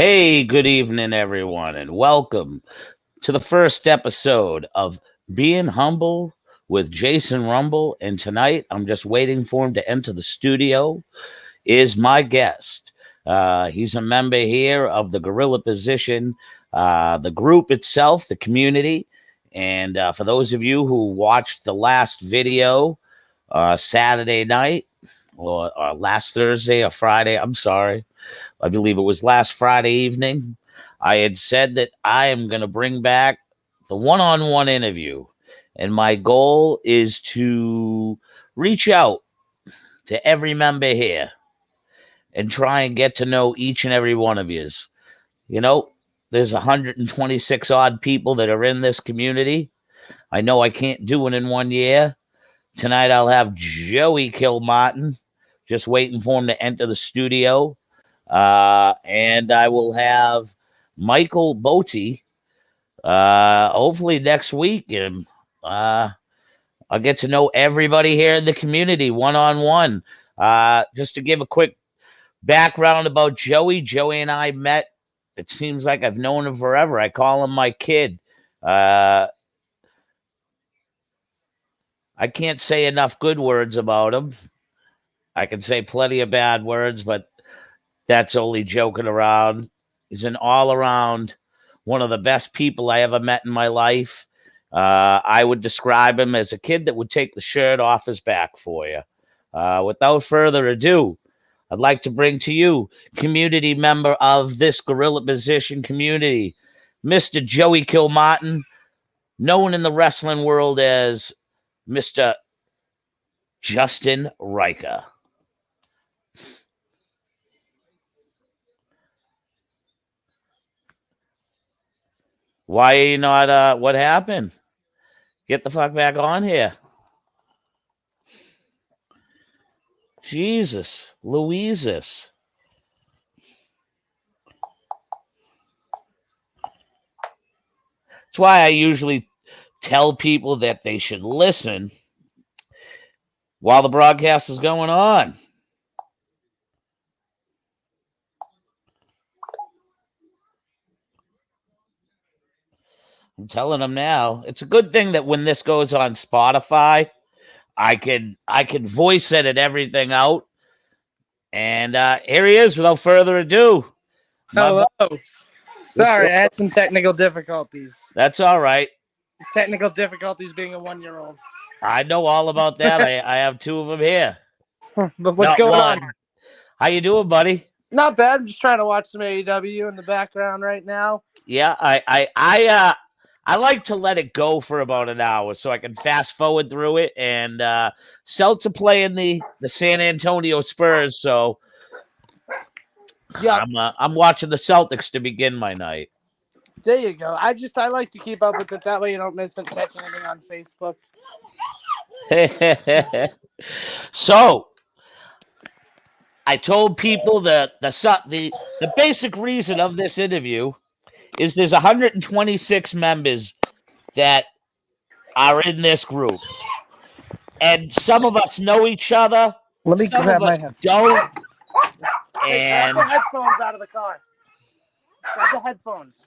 Hey, good evening, everyone, and welcome to the first episode of Being Humble with Jason Rumble. And tonight, I'm just waiting for him to enter the studio, is my guest. He's a member here of the Gorilla Position, the group itself, the community. And for those of you who watched the last video Saturday night, or last Thursday or Friday, I'm sorry. I believe it was last Friday evening. I had said that I am going to bring back the one-on-one interview. And my goal is to reach out to every member here and try and get to know each and every one of yous. You know, there's 126 odd people that are in this community. I know I can't do it in 1 year. Tonight I'll have Joey Kilmartin, just waiting for him to enter the studio. And I will have Michael Botti hopefully next week. And I'll get to know everybody here in the community one-on-one. Just to give a quick background about Joey. Joey and I met. It seems like I've known him forever. I call him my kid. I can't say enough good words about him. I can say plenty of bad words, but that's only joking around. He's an all-around one of the best people I ever met in my life. I would describe him as a kid that would take the shirt off his back for you. Without further ado, I'd like to bring to you community member of this Gorilla Position community, Mr. Joey Kilmartin, known in the wrestling world as Mr. Justin Ryker. Why are you not, what happened? Get the fuck back on here. Jesus, Louises. That's why I usually tell people that they should listen while the broadcast is going on. I'm telling them now. It's a good thing that when this goes on Spotify, I can voice edit everything out. And here he is without further ado. Hello. Sorry, I had some technical difficulties. That's all right. Technical difficulties being a 1-year-old. I know all about that. I have two of them here. But what's going on? How you doing, buddy? Not bad. I'm just trying to watch some AEW in the background right now. Yeah, I like to let it go for about an hour so I can fast forward through it. And Celtics are playing the San Antonio Spurs, so yeah, I'm watching the Celtics to begin my night. There you go. I like to keep up with it. That way you don't miss and catch anything on Facebook. So I told people that the basic reason of this interview is there's 126 members that are in this group. And some of us know each other. Let me grab my headphones. Don't. And grab the headphones out of the car. Grab the headphones.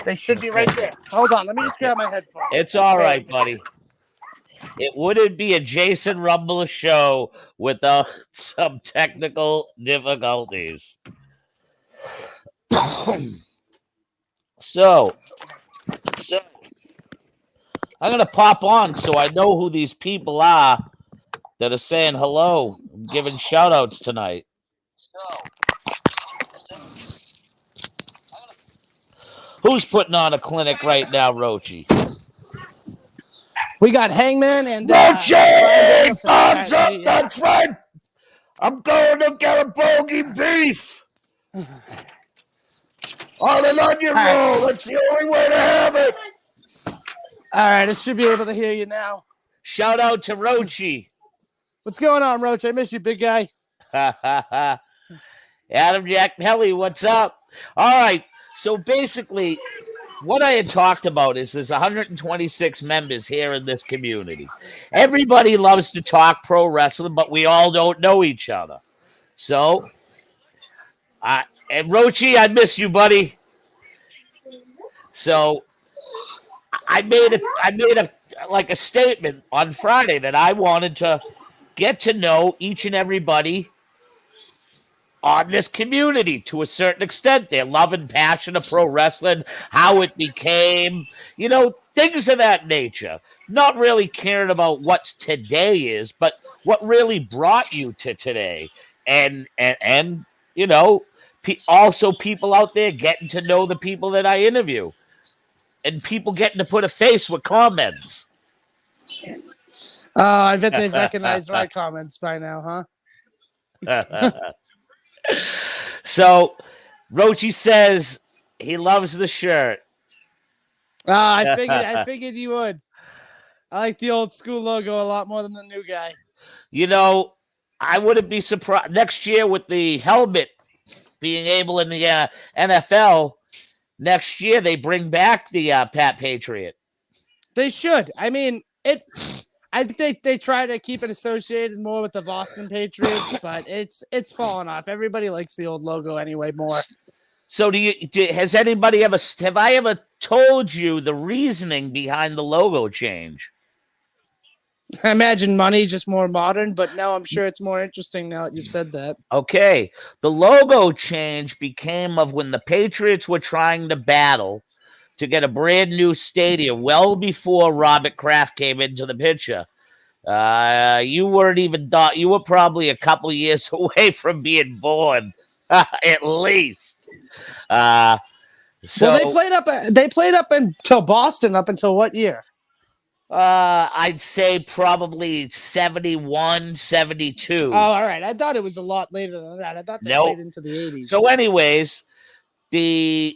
They should be right there. Hold on. Let me just grab my headphones. It's all right, buddy. It wouldn't be a Jason Rumble show without some technical difficulties. So I'm going to pop on so I know who these people are that are saying hello and giving shout outs tonight. Who's putting on a clinic right now, Rochi? We got Hangman and Rochi! Thumbs up, that's right! I'm going to get a bogey beef! On an onion roll. That's the only way to have it. All right, I should be able to hear you now. Shout out to Rochi. What's going on, Roach? I miss you, big guy. Adam Jack Pelly, what's up? All right, so basically, what I had talked about is there's 126 members here in this community. Everybody loves to talk pro wrestling, but we all don't know each other. So And Rochi, I miss you, buddy. So I made a statement on Friday that I wanted to get to know each and everybody on this community to a certain extent, their love and passion of pro wrestling, how it became, things of that nature. Not really caring about what today is, but what really brought you to today. And also people out there getting to know the people that I interview, and people getting to put a face with comments. I bet they've recognized my comments by now, huh? So, Rochi says he loves the shirt. I figured you would. I like the old school logo a lot more than the new guy. I wouldn't be surprised next year with the helmet being able in the NFL. Next year they bring back the Pat Patriot. They should. I mean, I think they try to keep it associated more with the Boston Patriots, but it's fallen off. Everybody likes the old logo anyway more. So have I ever told you the reasoning behind the logo change? I imagine money, just more modern, but now I'm sure it's more interesting now that you've said that. Okay. The logo change became of when the Patriots were trying to battle to get a brand new stadium well before Robert Kraft came into the picture. You were probably a couple years away from being born, at least. Well, they played up until Boston, up until what year? I'd say probably 71, 72. Oh, all right. I thought it was a lot later than that. I thought they played into the 80s. So anyways, the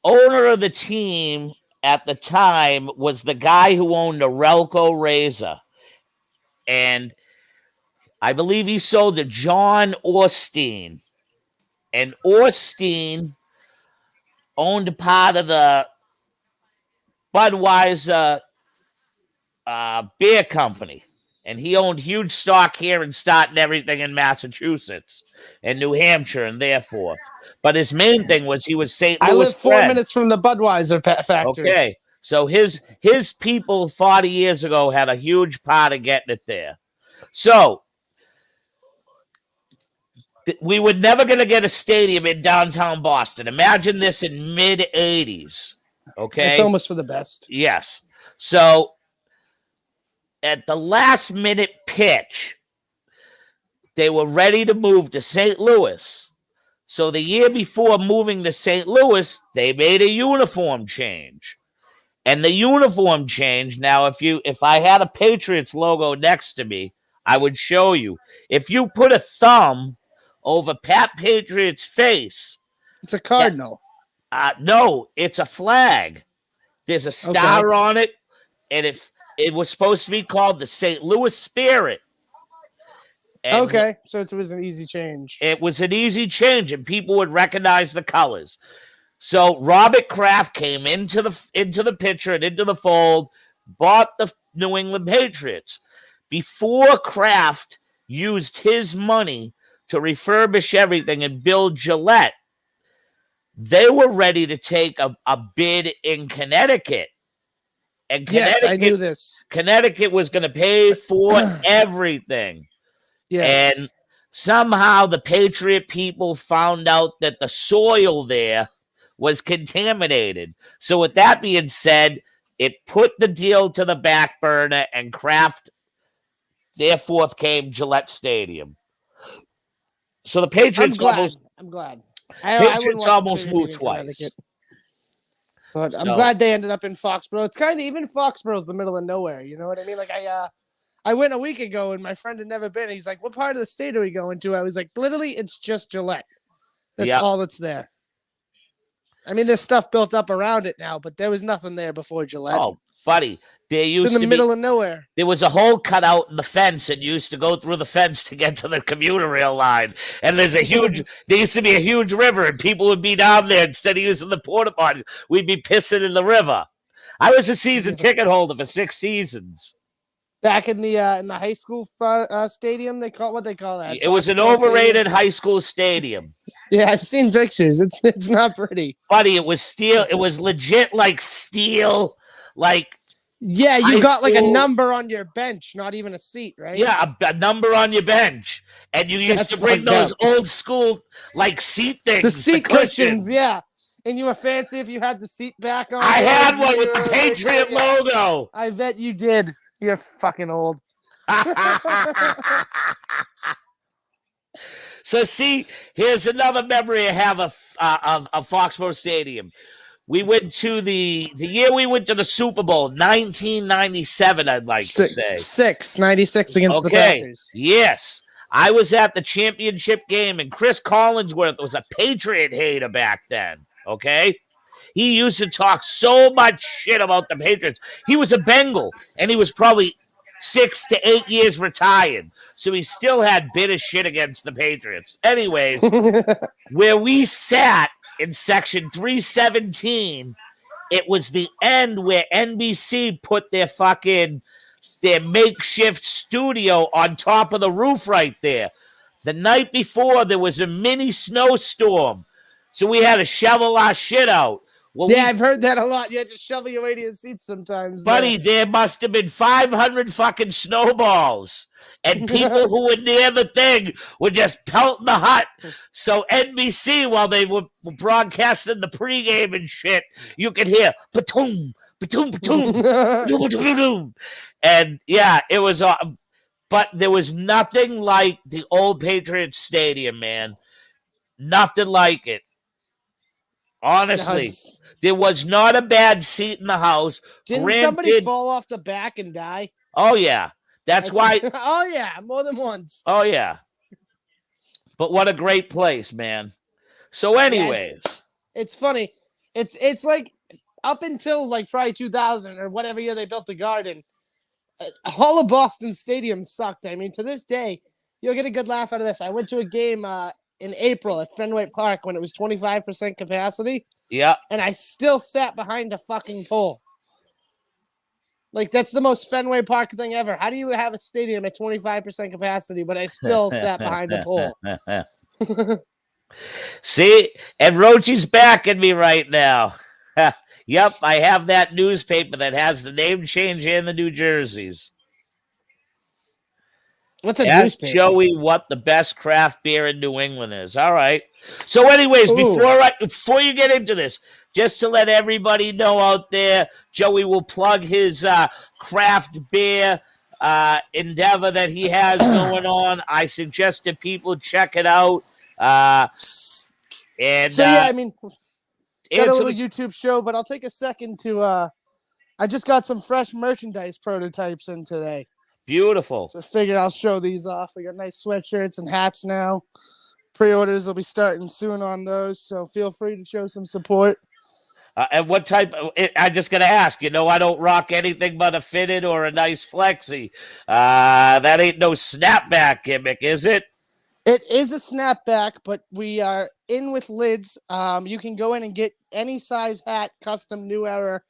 owner of the team at the time was the guy who owned a Relco Razor. And I believe he sold to John Orstein. And Orstein owned a part of the Budweiser beer company. And he owned huge stock here and starting everything in Massachusetts and New Hampshire and therefore. But his main thing was he was St. Louis. I live 4 minutes from the Budweiser factory. Okay. So his people 40 years ago had a huge part of getting it there. So we were never going to get a stadium in downtown Boston. Imagine this in mid-'80s. Okay. It's almost for the best. Yes. So at the last minute pitch, they were ready to move to St. Louis. So the year before moving to St. Louis, they made a uniform change. And the uniform change, now if I had a Patriots logo next to me, I would show you. If you put a thumb over Pat Patriot's face, it's a cardinal. No, it's a flag. There's a star on it, and it was supposed to be called the St. Louis Spirit. And so it was an easy change. It was an easy change, and people would recognize the colors. So Robert Kraft came into the picture and into the fold, bought the New England Patriots. Before Kraft used his money to refurbish everything and build Gillette, they were ready to take a bid in Connecticut. And yes, I knew this. Connecticut was going to pay for everything. Yes. And somehow the Patriot people found out that the soil there was contaminated. So with that being said, it put the deal to the back burner, and Kraft, therefore, came Gillette Stadium. So the Patriots I'm glad. Patriots almost moved twice. But I'm glad they ended up in Foxborough. It's kind of, even Foxborough's the middle of nowhere. You know what I mean? Like I went a week ago and my friend had never been. He's like, "What part of the state are we going to?" I was like, "Literally, it's just Gillette. That's all that's there." I mean, there's stuff built up around it now, but there was nothing there before Gillette. Oh, buddy, it's in the middle of nowhere. There was a hole cut out in the fence, and you used to go through the fence to get to the commuter rail line. And there used to be a huge river, and people would be down there instead of using the porta potties. We'd be pissing in the river. I was a season ticket holder for 6 seasons. Back in the high school stadium, they call that? It was an overrated high school stadium. Yeah, I've seen pictures. It's not pretty. Buddy, it was steel. It was legit like steel. Like, yeah, you got like a number on your bench, not even a seat, right? Yeah, a number on your bench. And you used to bring those old school like seat things. The seat cushions, yeah. And you were fancy if you had the seat back on. I had one with the Patriot logo. I bet you did. You're fucking old. So see, here's another memory I have of Foxborough Stadium. We went to the year we went to the Super Bowl, 1997, I'd like to say. 96 against the Packers. Yes. I was at the championship game, and Chris Collinsworth was a Patriot hater back then, okay? He used to talk so much shit about the Patriots. He was a Bengal, and he was probably 6 to 8 years retired. So he still had bitter shit against the Patriots. Anyways, where we sat in section 317, it was the end where NBC put their makeshift studio on top of the roof right there. The night before, there was a mini snowstorm. So we had to shovel our shit out. Well, yeah, I've heard that a lot. You had to shovel your way to your seats sometimes. Buddy, there must have been 500 fucking snowballs. And people who were near the thing were just pelting the hut. So NBC, while they were broadcasting the pregame and shit, you could hear patoom, patoom, patoom. And yeah, it was but there was nothing like the old Patriots Stadium, man. Nothing like it. Honestly, there was not a bad seat in the house. Didn't somebody fall off the back and die? Oh, yeah. That's why. Oh, yeah. More than once. Oh, yeah. But what a great place, man. So anyways. Yeah, it's funny. It's like up until like probably 2000 or whatever year they built the Garden, all of Boston Stadium sucked. I mean, to this day, you'll get a good laugh out of this. I went to a game in April at Fenway Park when it was 25% capacity. Yeah. And I still sat behind a fucking pole. Like, that's the most Fenway Park thing ever. How do you have a stadium at 25% capacity, but I still sat behind a pole? See? And Rochi's backing me right now. Yep, I have that newspaper that has the name change and the New Jerseys. What's a newspaper? Joey, what the best craft beer in New England is. All right. So anyways, before you get into this, just to let everybody know out there, Joey will plug his craft beer endeavor that he has going on. I suggest that people check it out. Yeah, I mean, got a little YouTube show, but I'll take a second to I just got some fresh merchandise prototypes in today. Beautiful. So I figured I'll show these off. We got nice sweatshirts and hats now. Pre-orders will be starting soon on those, so feel free to show some support. And what type? I'm just gonna ask. I don't rock anything but a fitted or a nice flexi. That ain't no snapback gimmick, is it? It is a snapback, but we are in with lids. You can go in and get any size hat, custom, new era,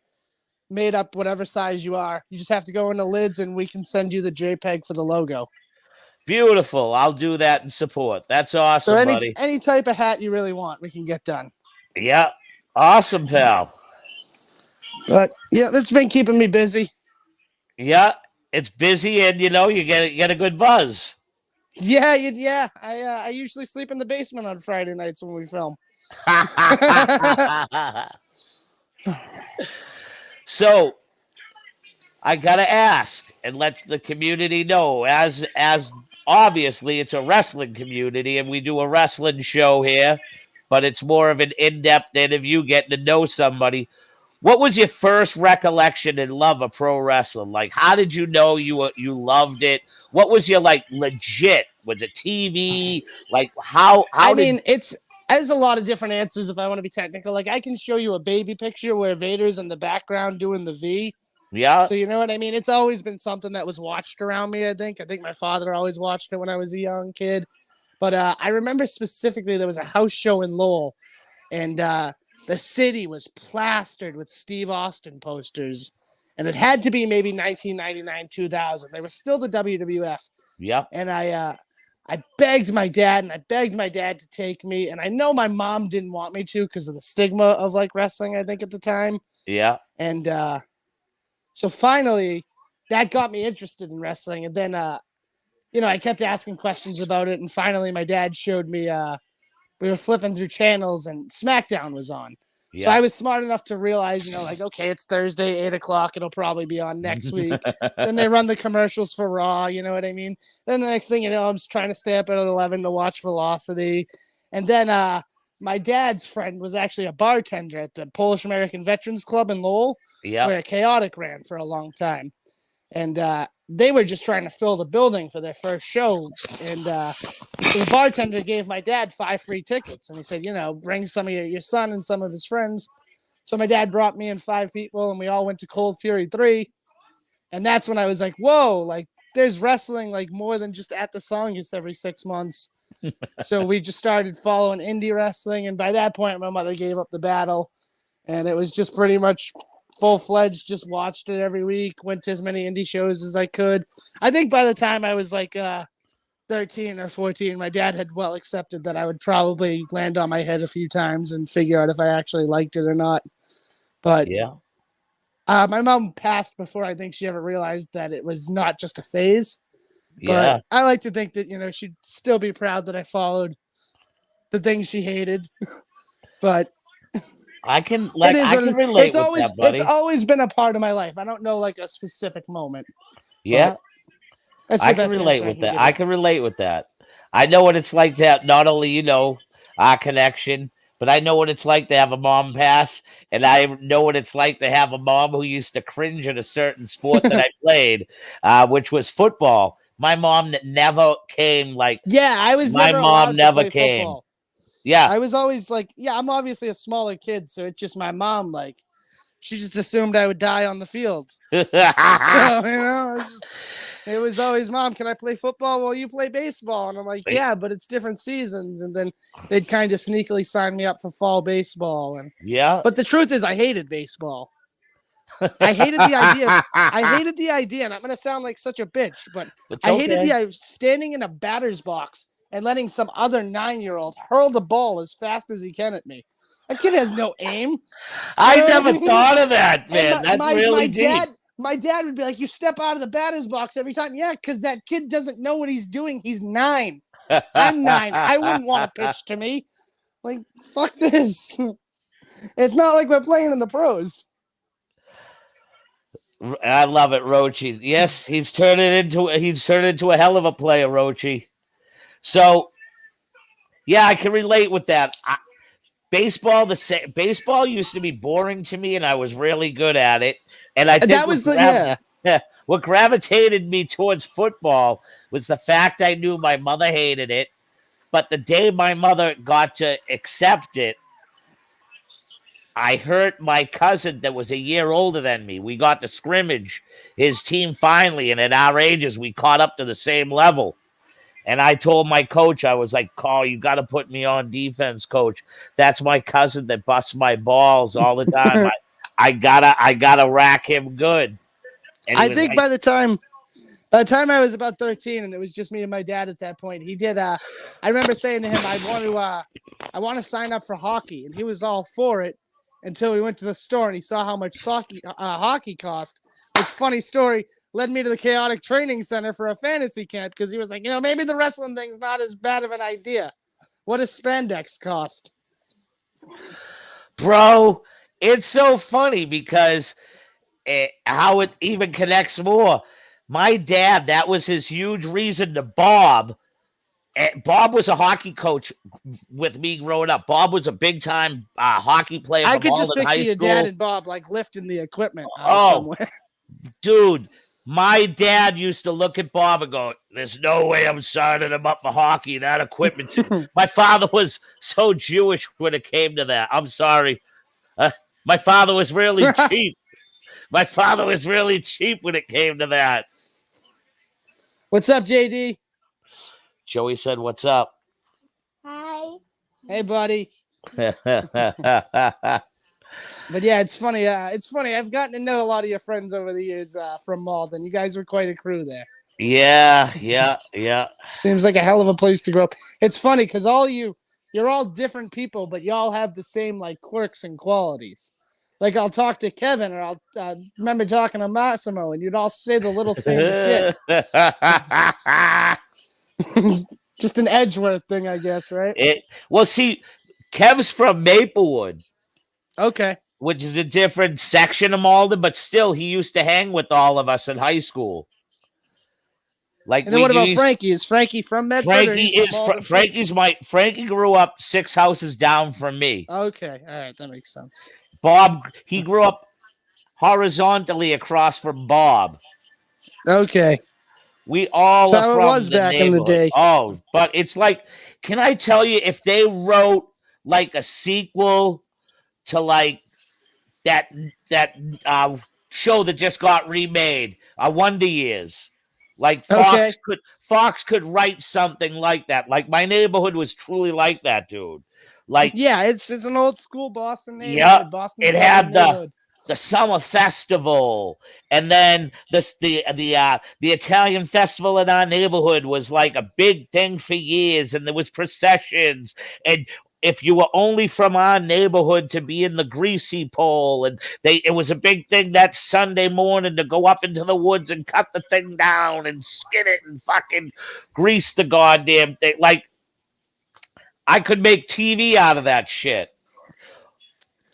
made up whatever size you are. You just have to go into lids, and we can send you the JPEG for the logo. Beautiful. I'll do that in support. That's awesome, buddy. Any type of hat you really want, we can get done. Yeah. Awesome, pal. But yeah, that's been keeping me busy. Yeah, it's busy, and you get a good buzz. Yeah. I usually sleep in the basement on Friday nights when we film. So, I gotta ask and let the community know, as obviously it's a wrestling community, and we do a wrestling show here, but it's more of an in-depth interview, getting to know somebody. What was your first recollection and love of pro wrestling? Like, how did you know you loved it? What was your legit? Was it TV? Like, how? There's a lot of different answers if I want to be technical. Like, I can show you a baby picture where Vader's in the background doing the V. Yeah. So you know what I mean? It's always been something that was watched around me, I think. I think my father always watched it when I was a young kid. But I remember specifically there was a house show in Lowell, and the city was plastered with Steve Austin posters. and it had to be maybe 1999, 2000. They were still the WWF. Yep. And I begged my dad to take me. And I know my mom didn't want me to because of the stigma of like wrestling, I think, at the time. Yeah. And so finally, that got me interested in wrestling. And then, I kept asking questions about it. And finally, my dad showed me, we were flipping through channels and SmackDown was on. Yeah. So I was smart enough to realize, okay, it's Thursday, 8:00. It'll probably be on next week. Then they run the commercials for Raw. You know what I mean? Then the next thing you know, I'm just trying to stay up at 11 to watch Velocity. And then my dad's friend was actually a bartender at the Polish American Veterans Club in Lowell, where Chaotic ran for a long time. And they were just trying to fill the building for their first show. And the bartender gave my dad 5 free tickets. And he said, bring some of your son and some of his friends. So my dad brought me and 5 people, and we all went to Cold Fury 3. And that's when I was like, whoa, like there's wrestling like more than just at the Songus every 6 months. So we just started following indie wrestling. And by that point, my mother gave up the battle. And it was just pretty much full-fledged, just watched it every week, went to as many indie shows as I could. I think by the time I was like 13 or 14, my dad had well accepted that I would probably land on my head a few times and figure out if I actually liked it or not. But my mom passed before I think she ever realized that it was not just a phase. But I like to think that, she'd still be proud that I followed the things she hated. But I can relate it's always, with that, buddy. It's always been a part of my life. I don't know like a specific moment. Yeah. I can relate with that. I can relate with that. I know what it's like to have not only, our connection, but I know what it's like to have a mom pass. And I know what it's like to have a mom who used to cringe at a certain sport that I played, which was football. My mom never came like. Yeah, I was my never mom never to play came. Football. Yeah. I was always like, I'm obviously a smaller kid, so it's just my mom, like, she just assumed I would die on the field. So, it was always, Mom, can I play football while you play baseball? And I'm like, yeah, but it's different seasons. And then they'd kind of sneakily sign me up for fall baseball. And but the truth is, I hated baseball. I hated the idea. And I'm going to sound like such a bitch, but I hated the idea of standing in a batter's box and letting some other 9-year-old hurl the ball as fast as he can at me. That kid has no aim. I never thought of that, man. That's really deep. My dad would be like, you step out of the batter's box every time. Yeah, because that kid doesn't know what he's doing. He's 9. I'm 9. I wouldn't want to pitch to me. Like, fuck this. It's not like we're playing in the pros. I love it, Rochi. Yes, he's turned into a hell of a player, Rochi. So, yeah, I can relate with that. Baseball used to be boring to me, and I was really good at it. And I think that was what gravitated me towards football was the fact I knew my mother hated it. But the day my mother got to accept it, I hurt my cousin that was a year older than me. We got to scrimmage his team finally, and at our ages, we caught up to the same level. And I told my coach, I was like, Carl, you got to put me on defense, coach. That's my cousin that busts my balls all the time. I gotta rack him good. And I think by the time I was about 13, and it was just me and my dad at that point, he did. I remember saying to him, I want to sign up for hockey, and he was all for it until we went to the store and he saw how much hockey cost. Which, funny story, led me to the Chaotic Training Center for a fantasy camp because he was like, maybe the wrestling thing's not as bad of an idea. What does spandex cost? Bro, it's so funny because how it even connects more. My dad, that was his huge reason to Bob. Bob was a hockey coach with me growing up. Bob was a big-time hockey player. I could just picture your dad and Bob like lifting the equipment somewhere. Dude, my dad used to look at Bob and go, there's no way I'm signing him up for hockey. That equipment. My father was so Jewish when it came to that. I'm sorry. My father was really cheap. My father was really cheap when it came to that. What's up, JD? Joey said, what's up? Hi. Hey, buddy. But yeah, it's funny. It's funny. I've gotten to know a lot of your friends over the years from Malden. You guys were quite a crew there. Yeah. Seems like a hell of a place to grow up. It's funny because you're all different people, but y'all have the same like quirks and qualities. Like I'll talk to Kevin, or I'll remember talking to Massimo, and you'd all say the little same shit. Just an Edgeworth thing, I guess, right? Well, see, Kev's from Maplewood, Okay. which is a different section of Malden, but still, he used to hang with all of us in high school. Like, And then what about Frankie? Is Frankie from Medford, or he's from Malden? Frankie grew up 6 houses down from me. Okay, all right, that makes sense. Bob, he grew up horizontally across from Bob. Okay. We all That's are how from it was the back in the neighborhood. day. Oh, but it's like, can I tell you, if they wrote like a sequel to like that show that just got remade, Wonder Years, like Fox could write something like that. Like My Neighborhood was truly like that, dude. Like, yeah, it's an old school Boston neighborhood. Yeah, Boston it had the summer festival, and then the Italian festival in our neighborhood was like a big thing for years, and there was processions, and if you were only from our neighborhood to be in the greasy pole, and it was a big thing that Sunday morning to go up into the woods and cut the thing down and skin it and fucking grease the goddamn thing. Like, I could make TV out of that shit.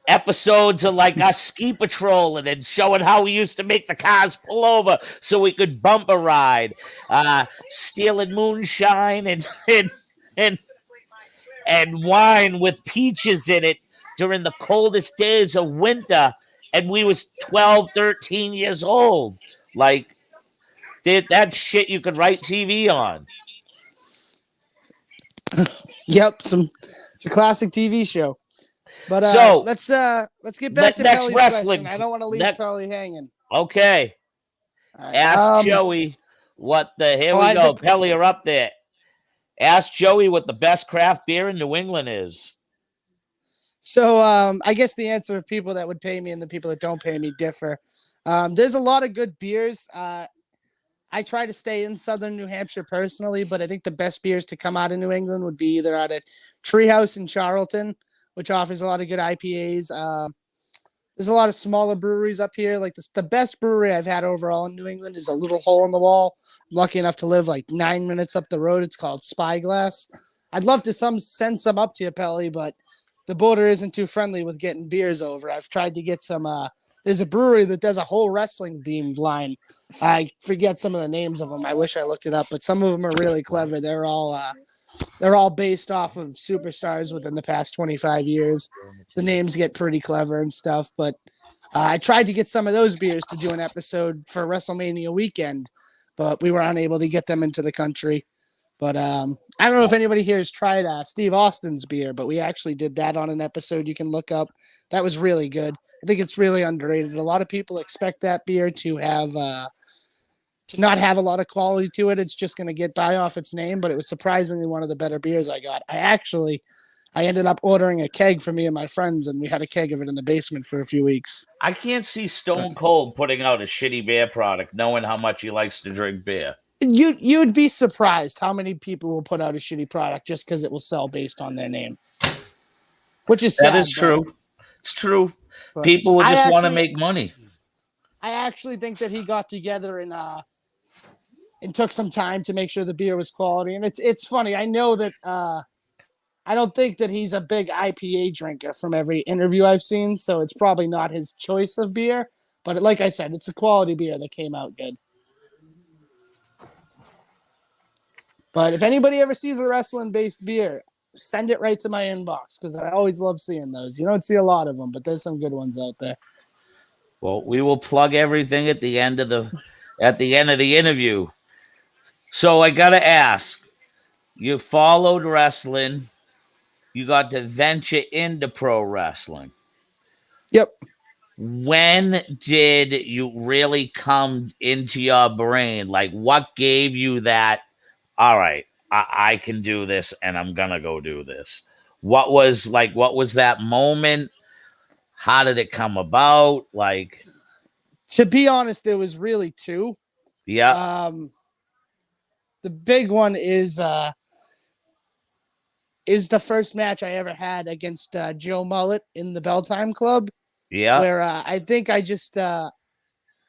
Episodes of like us ski patrolling and showing how we used to make the cars pull over so we could bumper ride, stealing moonshine and wine with peaches in it during the coldest days of winter, and we was 12, 13 years old. Like, that shit you could write TV on. Yep, it's a classic TV show. But so let's get back to Pelly's question. I don't want to leave Pelly hanging. Okay. Right. Ask Joey what the here we go. Pelly, you're up there. Ask Joey what the best craft beer in New England is. So I guess the answer of people that would pay me and the people that don't pay me differ. There's a lot of good beers. I try to stay in southern New Hampshire personally, but I think the best beers to come out of New England would be either out at Treehouse in Charlton, which offers a lot of good IPAs. There's a lot of smaller breweries up here. Like the best brewery I've had overall in New England is a little hole in the wall. I'm lucky enough to live like 9 minutes up the road. It's called Spyglass. I'd love to send some up to you, Pelly, but the border isn't too friendly with getting beers over. I've tried to get some. There's a brewery that does a whole wrestling themed line. I forget some of the names of them. I wish I looked it up, but some of them are really clever. They're all based off of superstars within the past 25 years. The names get pretty clever and stuff, but I tried to get some of those beers to do an episode for WrestleMania weekend, but we were unable to get them into the country. But I don't know if anybody here has tried Steve Austin's beer, but we actually did that on an episode you can look up. That was really good. I think it's really underrated. A lot of people expect that beer to have to not have a lot of quality to it. It's just going to get by off its name, but it was surprisingly one of the better beers I got. I ended up ordering a keg for me and my friends, and we had a keg of it in the basement for a few weeks. I can't see Stone Cold putting out a shitty beer product knowing how much he likes to drink beer. You'd be surprised how many people will put out a shitty product just because it will sell based on their name. Which is sad. That is true. It's true. But people will just want to make money. I actually think that he got together and took some time to make sure the beer was quality. And it's funny. I know that I don't think that he's a big IPA drinker from every interview I've seen, so it's probably not his choice of beer. But like I said, it's a quality beer that came out good. But if anybody ever sees a wrestling-based beer, send it right to my inbox because I always love seeing those. You don't see a lot of them, but there's some good ones out there. Well, we will plug everything at the end of the interview. So I gotta ask, you followed wrestling, you got to venture into pro wrestling. Yep. When did you really come into your brain? Like, what gave you that? All right, I can do this, and I'm gonna go do this. What was that moment? How did it come about? Like, To be honest, there was really two. yeah, The big one is the first match I ever had against Joe Mullet in the Belltime Club, yeah. where I think I just I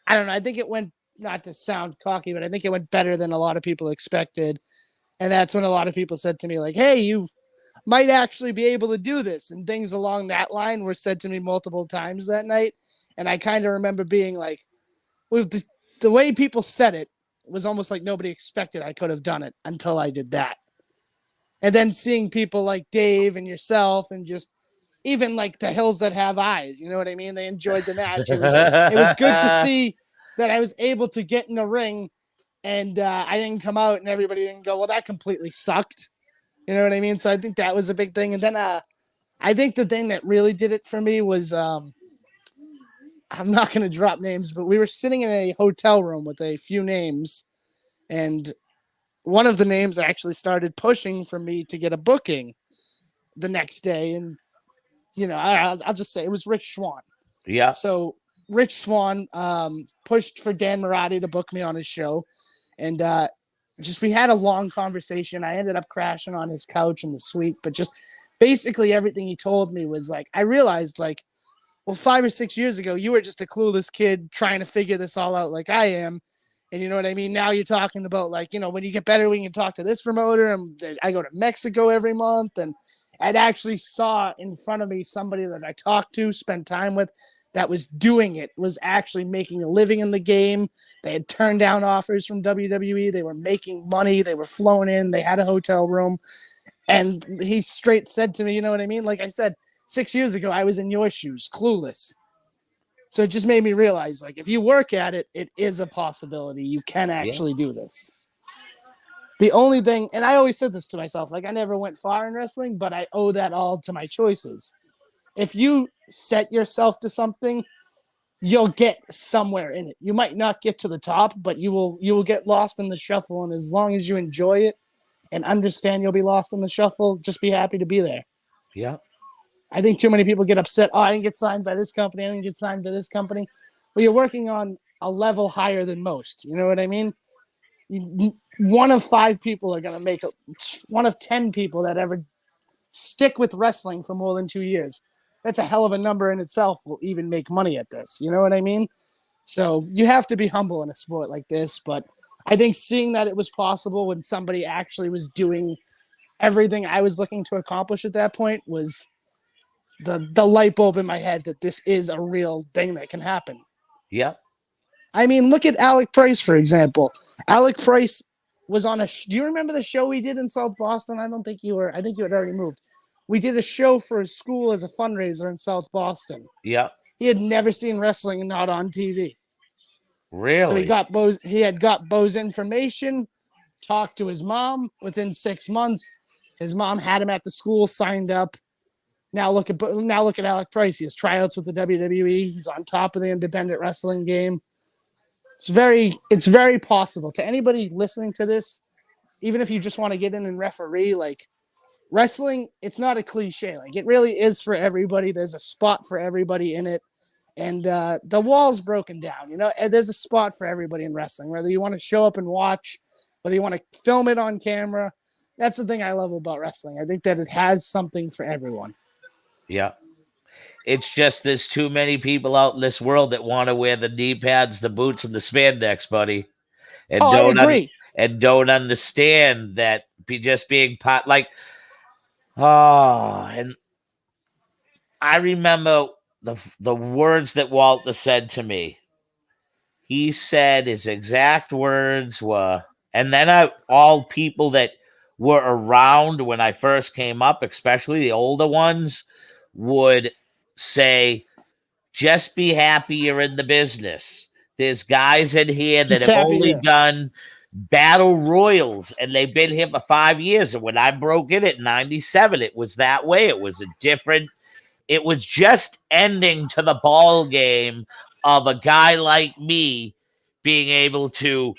don't know. I think it went, not to sound cocky, but I think it went better than a lot of people expected. And that's when a lot of people said to me, like, hey, you might actually be able to do this. And things along that line were said to me multiple times that night. And I kind of remember being like, with the way people said it, it was almost like nobody expected I could have done it until I did that. And then seeing people like Dave and yourself and just even like the Hills That Have Eyes, you know what I mean? They enjoyed the match. It was good to see that I was able to get in the ring and I didn't come out and everybody didn't go, well, that completely sucked. You know what I mean? So I think that was a big thing. And then I think the thing that really did it for me was I'm not going to drop names, but we were sitting in a hotel room with a few names, and one of the names actually started pushing for me to get a booking the next day. And, you know, I'll just say it was Rich Swann. Yeah. So Rich Swann pushed for Dan Marotti to book me on his show. And just we had a long conversation. I ended up crashing on his couch in the suite, but just basically everything he told me was like, I realized, like, well, 5 or 6 years ago, you were just a clueless kid trying to figure this all out like I am. And you know what I mean? Now you're talking about, like, you know, when you get better, we can talk to this promoter. And I go to Mexico every month. And I'd actually saw in front of me somebody that I talked to, spent time with, that was doing it, was actually making a living in the game. They had turned down offers from WWE. They were making money. They were flown in. They had a hotel room. And he straight said to me, you know what I mean? Like I said, 6 years ago, I was in your shoes, clueless. So it just made me realize, like, if you work at it, it is a possibility. You can actually do this. The only thing, and I always said this to myself, like, I never went far in wrestling, but I owe that all to my choices. If you set yourself to something, you'll get somewhere in it. You might not get to the top, but you will get lost in the shuffle. And as long as you enjoy it and understand you'll be lost in the shuffle, just be happy to be there. Yeah. I think too many people get upset. Oh, I didn't get signed by this company. I didn't get signed by this company. Well, you're working on a level higher than most. You know what I mean? One of 5 people are going to make one of 10 people that ever stick with wrestling for more than 2 years. That's a hell of a number in itself. Will even make money at this. You know what I mean? So you have to be humble in a sport like this. But I think seeing that it was possible when somebody actually was doing everything I was looking to accomplish at that point was the light bulb in my head that this is a real thing that can happen. Yeah. I mean, look at Alec Price, for example. Alec Price was on do you remember the show we did in South Boston? I don't think you were. I think you had already moved. We did a show for his school as a fundraiser in South Boston. Yeah. He had never seen wrestling, not on TV. Really? So he had got Bo's information, talked to his mom. Within 6 months, his mom had him at the school, signed up. Now look at Alec Price. He has tryouts with the WWE. He's on top of the independent wrestling game. It's very possible to anybody listening to this, even if you just want to get in and referee. Like, wrestling, it's not a cliche. Like, it really is for everybody. There's a spot for everybody in it, and the wall's broken down. You know, and there's a spot for everybody in wrestling. Whether you want to show up and watch, whether you want to film it on camera. That's the thing I love about wrestling. I think that it has something for everyone. Yeah. It's just there's too many people out in this world that want to wear the knee pads, the boots, and the spandex, buddy, and I agree. don't understand that just being pot like. Oh, and I remember the words that Walter said to me. He said his exact words were, and then all people that were around when I first came up, especially the older ones, would say, just be happy you're in the business. There's guys in here that Just have happy, only yeah. done battle royals and they've been here for 5 years. And when I broke in at 97, it was that way. It was it was just ending to the ball game of a guy like me being able to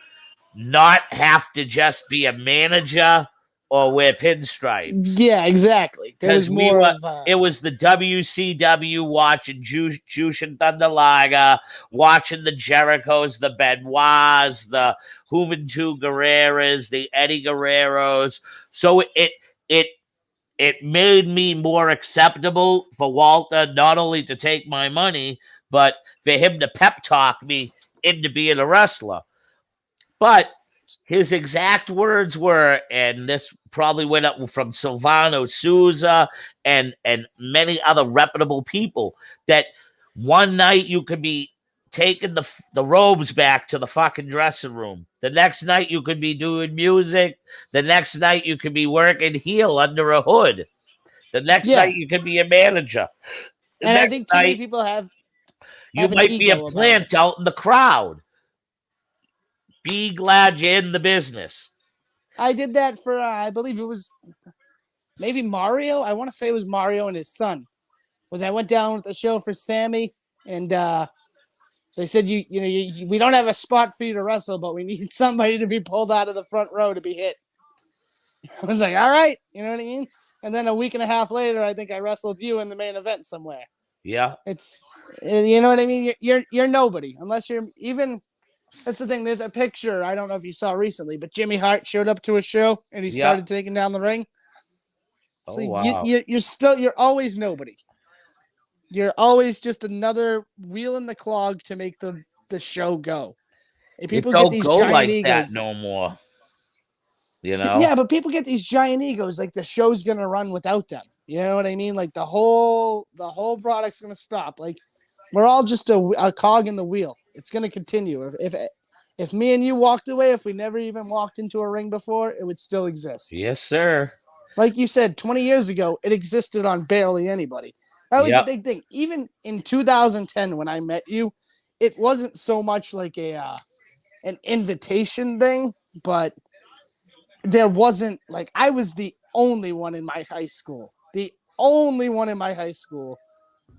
not have to just be a manager or wear pinstripes. Yeah, exactly. There was more of it was the WCW watching Jushin Thunder Liger, watching the Jerichos, the Benoits, the Juventud Guerreras, the Eddie Guerreros. So it made me more acceptable for Walter not only to take my money, but for him to pep talk me into being a wrestler. But his exact words were, and this probably went up from Silvano Souza and many other reputable people, that one night you could be taking the robes back to the fucking dressing room. The next night you could be doing music. The next night you could be working heel under a hood. The next night you could be a manager. The and next I think too many people you might be a plant out in the crowd. Be glad you're in the business. I did that for, I believe it was maybe Mario. I want to say it was Mario and his son. I went down with the show for Sammy, and they said, we don't have a spot for you to wrestle, but we need somebody to be pulled out of the front row to be hit. I was like, all right, you know what I mean? And then a week and a half later, I think I wrestled you in the main event somewhere. Yeah. It's, you know what I mean? You're nobody unless you're even. That's the thing. There's a picture. I don't know if you saw recently, but Jimmy Hart showed up to a show and he started taking down the ring. So wow. You're always nobody. You're always just another wheel in the clog to make the show go. If people get these giant like egos, that no more. You know? Yeah, but people get these giant egos, like the show's gonna run without them. You know what I mean? Like the whole product's gonna stop. Like we're all just a cog in the wheel. It's gonna continue. If me and you walked away, if we never even walked into a ring before, it would still exist. Yes, sir. Like you said, 20 years ago, it existed on barely anybody. That was a big thing. Even in 2010, when I met you, it wasn't so much like an invitation thing, but there wasn't, like, I was the only one in my high school. The only one in my high school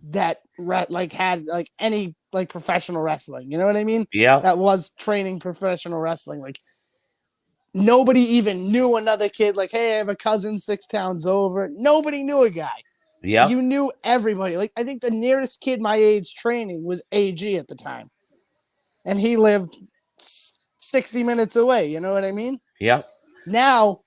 that had like any like professional wrestling. You know what I mean? Yeah. That was training professional wrestling. Like nobody even knew another kid. Like, hey, I have a cousin 6 towns over. Nobody knew a guy. Yeah. You knew everybody. Like I think the nearest kid my age training was AG at the time. And he lived 60 minutes away. You know what I mean? Yeah. Now,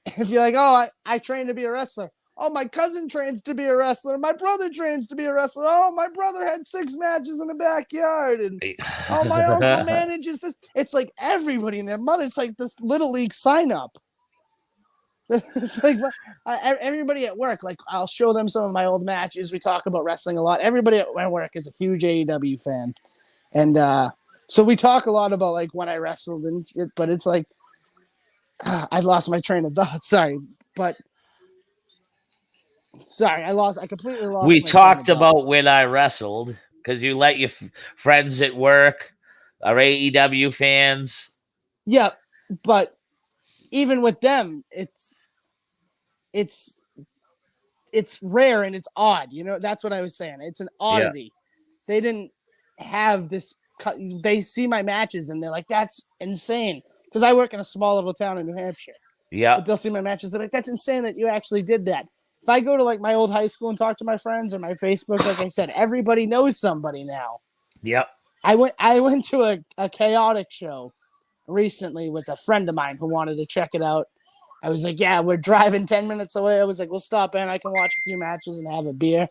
if you're like, oh, I train to be a wrestler. Oh, my cousin trains to be a wrestler. My brother trains to be a wrestler. Oh, my brother had 6 matches in the backyard. And oh, my uncle manages this. It's like everybody and their mother. It's like this little league sign up. It's like everybody at work. Like I'll show them some of my old matches. We talk about wrestling a lot. Everybody at my work is a huge AEW fan, and so we talk a lot about like when I wrestled and shit, but it's like I lost my train of thought. Sorry, I completely lost. We talked about when I wrestled because you let your friends at work are AEW fans. Yeah, but even with them, it's rare and it's odd. You know, that's what I was saying. It's an oddity. Yeah. They didn't have this. They see my matches and they're like, "That's insane." Because I work in a small little town in New Hampshire. Yeah, but they'll see my matches. They're like, "That's insane that you actually did that." If I go to like my old high school and talk to my friends or my Facebook, like I said, everybody knows somebody now. Yep. I went to a chaotic show recently with a friend of mine who wanted to check it out. I was like, yeah, we're driving 10 minutes away. I was like, we'll stop in. I can watch a few matches and have a beer.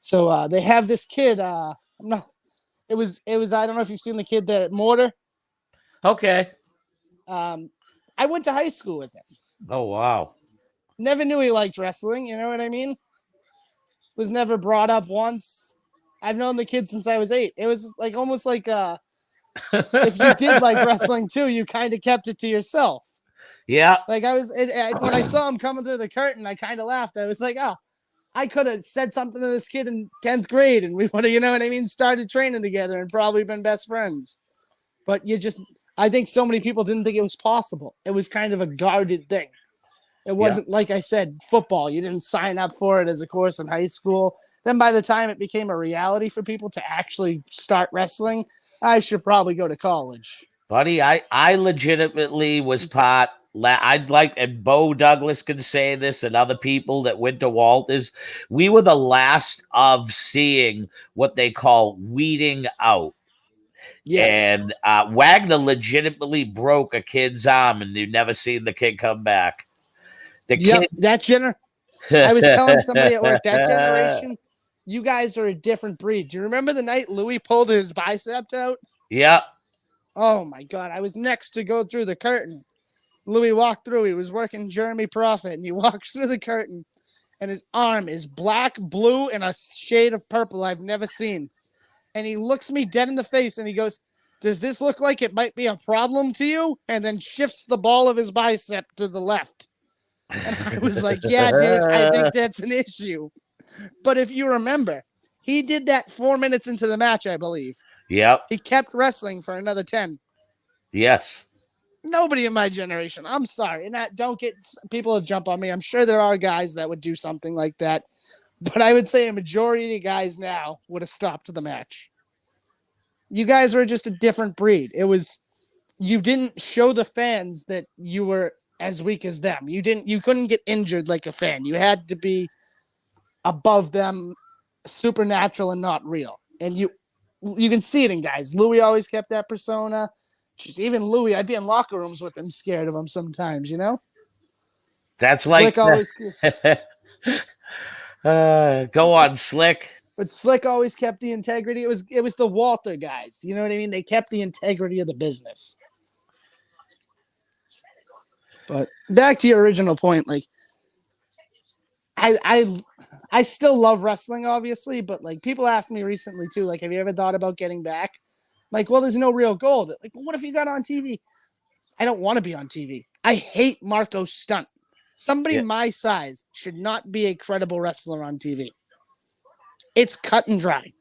So they have this kid. It was. I don't know if you've seen the kid there at Mortar. Okay. I went to high school with him. Oh, wow. Never knew he liked wrestling. You know what I mean? Was never brought up once. I've known the kid since I was 8. It was like almost like if you did like wrestling too, you kind of kept it to yourself. Yeah. Like when I saw him coming through the curtain, I kind of laughed. I was like, oh, I could have said something to this kid in 10th grade and we would have, you know what I mean, started training together and probably been best friends. But I think so many people didn't think it was possible. It was kind of a guarded thing. It wasn't, like I said, football. You didn't sign up for it as a course in high school. Then by the time it became a reality for people to actually start wrestling, I should probably go to college. Buddy, I legitimately was part I'd like, and Bo Douglas can say this, and other people that went to Walters, we were the last of seeing what they call weeding out. Yes. And Wagner legitimately broke a kid's arm, and you've never seen the kid come back. The Yep. kid. I was telling somebody at work, that generation, you guys are a different breed. Do you remember the night Louis pulled his bicep out? Yep. Oh my God. I was next to go through the curtain. Louis walked through. He was working Jeremy Prophet, and he walks through the curtain, and his arm is black, blue, and a shade of purple I've never seen. And he looks me dead in the face, and he goes, "Does this look like it might be a problem to you?" And then shifts the ball of his bicep to the left. And I was like, "Yeah, dude, I think that's an issue." But if you remember, he did that 4 minutes into the match, I believe. Yep. He kept wrestling for another 10. Yes. Nobody in my generation. I'm sorry. And don't get people to jump on me. I'm sure there are guys that would do something like that. But I would say a majority of the guys now would have stopped the match. You guys were just a different breed. You didn't show the fans that you were as weak as them. You couldn't get injured like a fan. You had to be above them, supernatural and not real. And you can see it in guys. Louis always kept that persona. Even Louis, I'd be in locker rooms with him, scared of him sometimes, you know? That's Slick like always go on, Slick. But Slick always kept the integrity. It was the Walter guys. You know what I mean? They kept the integrity of the business. But back to your original point, like I still love wrestling, obviously, but like people asked me recently too, like, have you ever thought about getting back? Like, well, there's no real goal. Like, well, what if you got on TV? I don't want to be on TV. I hate Marco's stunt. Somebody my size should not be a credible wrestler on TV. It's cut and dry.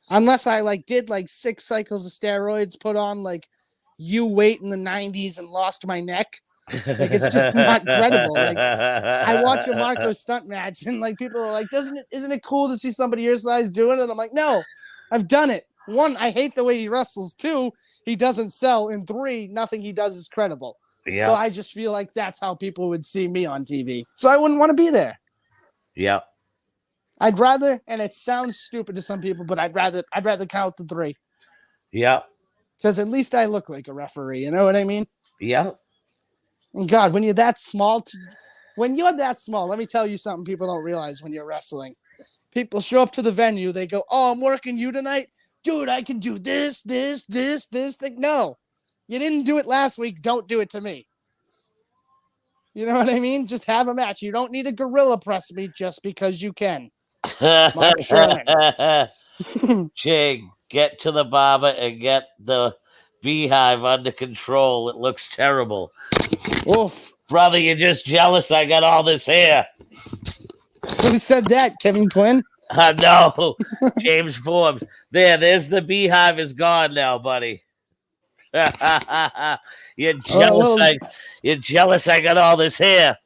Unless I did 6 cycles of steroids, put on weight in the 90s and lost my neck. It's just not credible. I watch a Marco stunt match and people are like, isn't it cool to see somebody your size doing it? I'm like, no, I've done it. 1, I hate the way he wrestles. 2, he doesn't sell. And 3, nothing he does is credible. Yeah. So I just feel like that's how people would see me on TV. So I wouldn't want to be there. Yeah. I'd rather, and it sounds stupid to some people, but I'd rather count the 3. Yeah. Because at least I look like a referee. You know what I mean? Yeah. And God, when you're that small, let me tell you something people don't realize when you're wrestling. People show up to the venue, they go, "Oh, I'm working you tonight? Dude, I can do this thing." No, you didn't do it last week. Don't do it to me. You know what I mean? Just have a match. You don't need a gorilla press me just because you can. Mark Sherman. Jay, get to the barber and get the beehive under control. It looks terrible. Oof. Brother, you're just jealous I got all this hair. Who said that? Kevin Quinn? No. James Forbes. There's the beehive is gone now, buddy. You're jealous. You're jealous I got all this hair.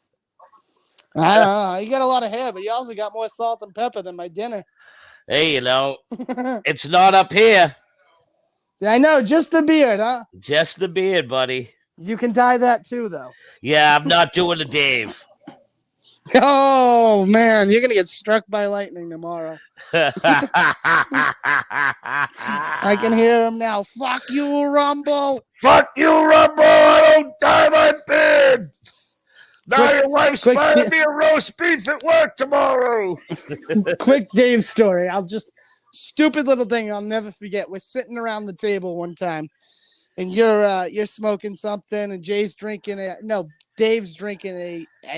I don't know. You got a lot of hair, but you also got more salt and pepper than my dinner. Hey, it's not up here. Yeah, I know. Just the beard, huh? Just the beard, buddy. You can dye that too, though. Yeah, I'm not doing a Dave. Oh, man. You're going to get struck by lightning tomorrow. I can hear him now. Fuck you, Rumble. Fuck you, Rumble. I don't dye my beard. Now your wife's buying me a roast beef at work tomorrow. Quick Dave story. Stupid little thing I'll never forget. We're sitting around the table one time, and you're smoking something, and Dave's drinking a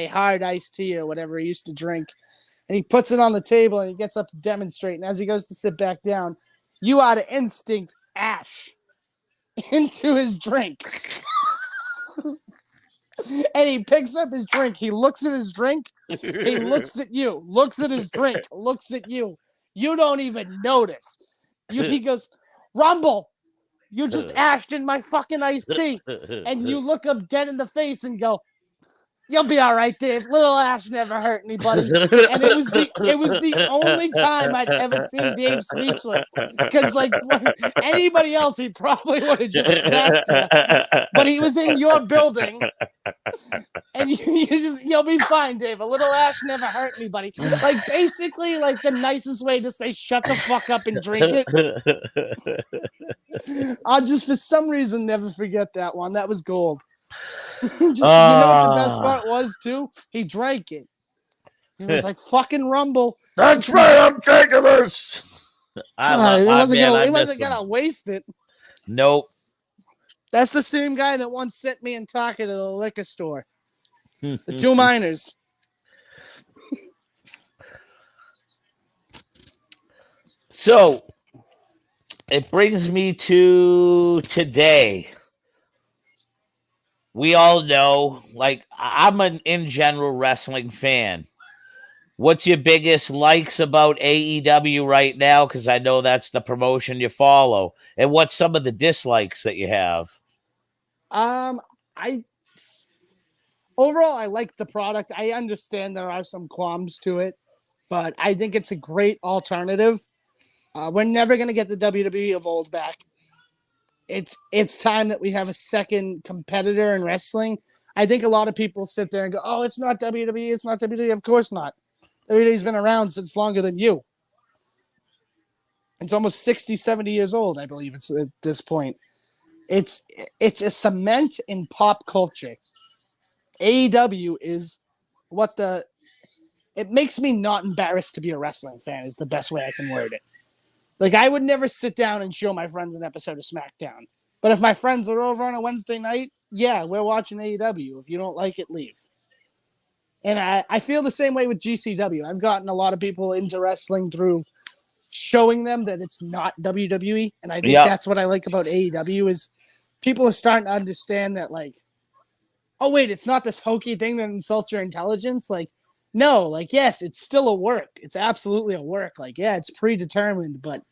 hard iced tea or whatever he used to drink, and he puts it on the table, and he gets up to demonstrate, and as he goes to sit back down, you out of instinct ash into his drink. And he picks up his drink. He looks at his drink. He looks at you. Looks at his drink. Looks at you. You don't even notice. He goes, "Rumble, you just ashed in my fucking iced tea." And you look him dead in the face and go, You'll be all right, Dave. Little Ash never hurt anybody. And it was the only time I'd ever seen Dave speechless. Because like anybody else, he probably would have just smacked her. But he was in your building, and you'll be fine, Dave. A little Ash never hurt anybody. Like basically, like the nicest way to say shut the fuck up and drink it. I'll just for some reason never forget that one. That was gold. You know what the best part was too? He drank it. He was like, "Fucking Rumble." That's right. I'm taking this. He wasn't gonna waste it. Nope. That's the same guy that once sent me and Taka to the liquor store. The two minors. So it brings me to today. We all know, like, I'm an in general wrestling fan. What's your biggest likes about AEW right now? Because I know that's the promotion you follow. And what's some of the dislikes that you have? Overall, I like the product. I understand there are some qualms to it, but I think it's a great alternative. We're never going to get the WWE of old back. It's time that we have a second competitor in wrestling. I think a lot of people sit there and go, "Oh, it's not WWE. It's not WWE." Of course not. WWE's been around since longer than you. It's almost 60, 70 years old, I believe it's at this point. It's a cement in pop culture. AEW is it makes me not embarrassed to be a wrestling fan is the best way I can word it. Like, I would never sit down and show my friends an episode of SmackDown. But if my friends are over on a Wednesday night, yeah, we're watching AEW. If you don't like it, leave. And I feel the same way with GCW. I've gotten a lot of people into wrestling through showing them that it's not WWE. And I think that's what I like about AEW is people are starting to understand that, like, oh, wait, it's not this hokey thing that insults your intelligence. Like, no, like, yes, it's still a work. It's absolutely a work. Like, yeah, it's predetermined, but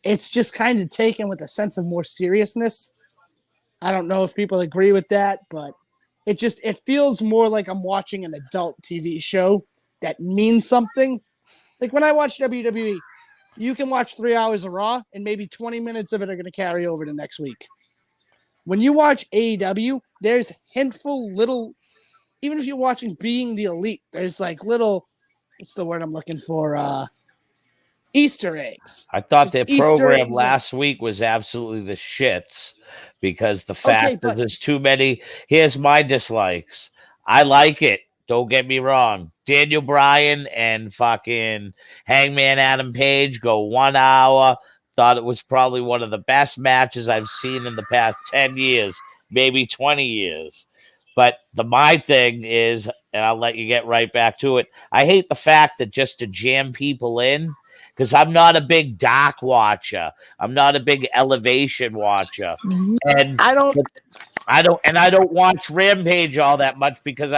it's just kind of taken with a sense of more seriousness. I don't know if people agree with that, but it feels more like I'm watching an adult TV show that means something. Like when I watch WWE, you can watch 3 hours of Raw and maybe 20 minutes of it are going to carry over to next week. When you watch AEW, there's hintful little, even if you're watching Being the Elite, there's like little, what's the word I'm looking for? Easter eggs. I thought their program last week was absolutely the shits because the fact that there's too many. Here's my dislikes. I like it. Don't get me wrong. Daniel Bryan and fucking Hangman Adam Page go 1 hour. Thought it was probably one of the best matches I've seen in the past 10 years, maybe 20 years. But my thing is, and I'll let you get right back to it, I hate the fact that just to jam people in, because I'm not a big Dark watcher. I'm not a big Elevation watcher. And I don't watch Rampage all that much because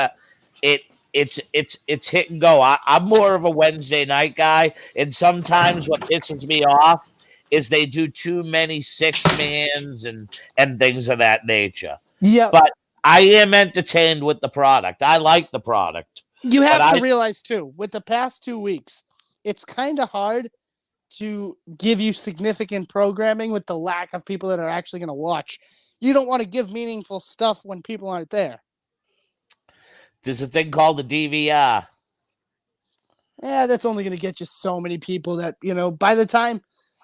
it's hit and go. I'm more of a Wednesday night guy, and sometimes what pisses me off is they do too many 6-mans and things of that nature. Yeah. But I am entertained with the product. I like the product. You have to realize too, with the past 2 weeks, it's kind of hard to give you significant programming with the lack of people that are actually going to watch. You don't want to give meaningful stuff when people aren't there. There's a thing called the DVR. Yeah, that's only going to get you so many people that, by the time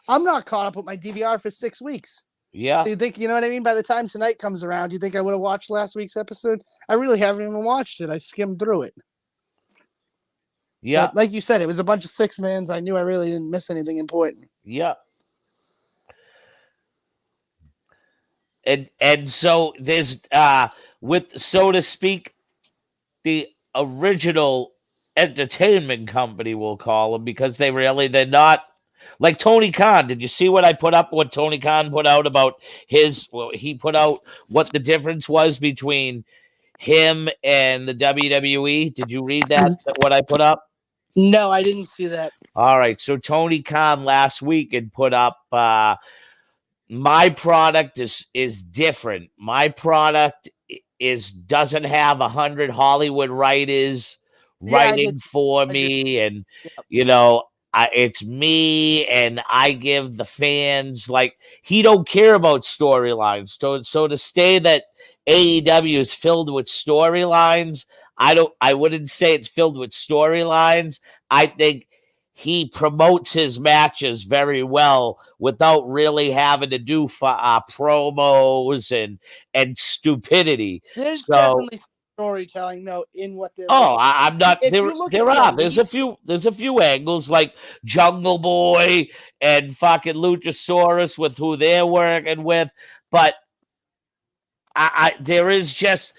I'm not caught up with my DVR for 6 weeks. Yeah. So you think, you know what I mean? By the time tonight comes around, you think I would have watched last week's episode? I really haven't even watched it. I skimmed through it. Yeah. But like you said, it was a bunch of 6-mans. I knew I really didn't miss anything important. Yeah. And so there's with, so to speak, the original entertainment company, we'll call them, because they're not like Tony Khan. Did you see what I put up? What Tony Khan put out about he put out what the difference was between him and the WWE. Did you read that? What I put up? No, I didn't see that. All right. So Tony Khan last week had put up my product is different. My product doesn't have 100 Hollywood writers Yeah, I did. writing for I did. me, and Yep. it's me, and I give the fans, like, he don't care about storylines. So to say that AEW is filled with storylines, I wouldn't say it's filled with storylines. I think he promotes his matches very well without really having to do promos and stupidity. There's So, definitely storytelling though in what they're oh, like. I'm not If there. you look at There the are elite, there's a few angles like Jungle Boy and fucking Luchasaurus with who they're working with, but there is just,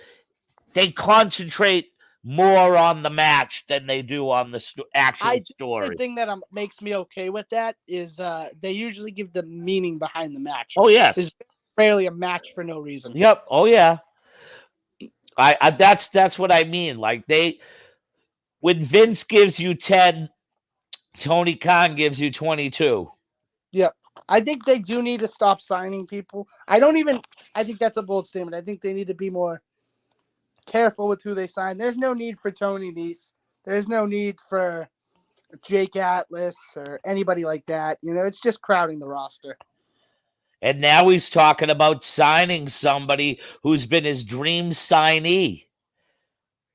they concentrate more on the match than they do on the I actual think the story. thing that makes me okay with that is they usually give the meaning behind the match. Oh There's yes, rarely a match for no reason. yep. Oh yeah. That's what I mean. Like, when Vince gives you 10, Tony Khan gives you 22. Yep. I think they do need to stop signing people. I think that's a bold statement. I think they need to be more careful with who they sign. There's no need for Tony Nese. There's no need for Jake Atlas or anybody like that. It's just crowding the roster. And now he's talking about signing somebody who's been his dream signee.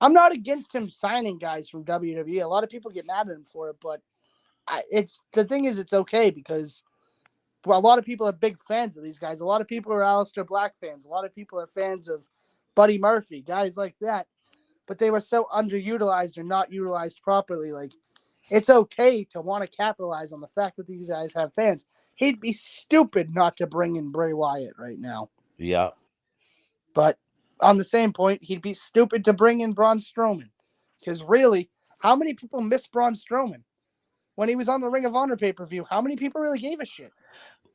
I'm not against him signing guys from WWE. A lot of people get mad at him for it, but the thing is, it's okay because a lot of people are big fans of these guys. A lot of people are Aleister Black fans. A lot of people are fans of Buddy Murphy, guys like that. But they were so underutilized or not utilized properly. Like, it's okay to want to capitalize on the fact that these guys have fans. He'd be stupid not to bring in Bray Wyatt right now. Yeah. But on the same point, he'd be stupid to bring in Braun Strowman. Because really, how many people miss Braun Strowman? When he was on the Ring of Honor pay-per-view, how many people really gave a shit?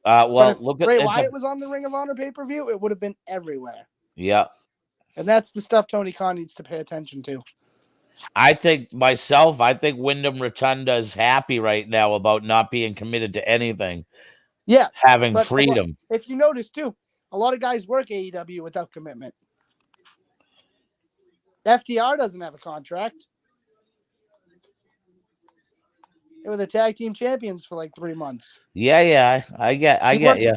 But Well, if look Bray Wyatt was on the Ring of Honor pay-per-view, it would have been everywhere. Yeah. And that's the stuff Tony Khan needs to pay attention to. I think Wyndham Rotunda is happy right now about not being committed to anything. Yes. Having but freedom. If you notice, too, a lot of guys work AEW without commitment. FTR doesn't have a contract. They were the tag team champions for like 3 months. Yeah. I get you.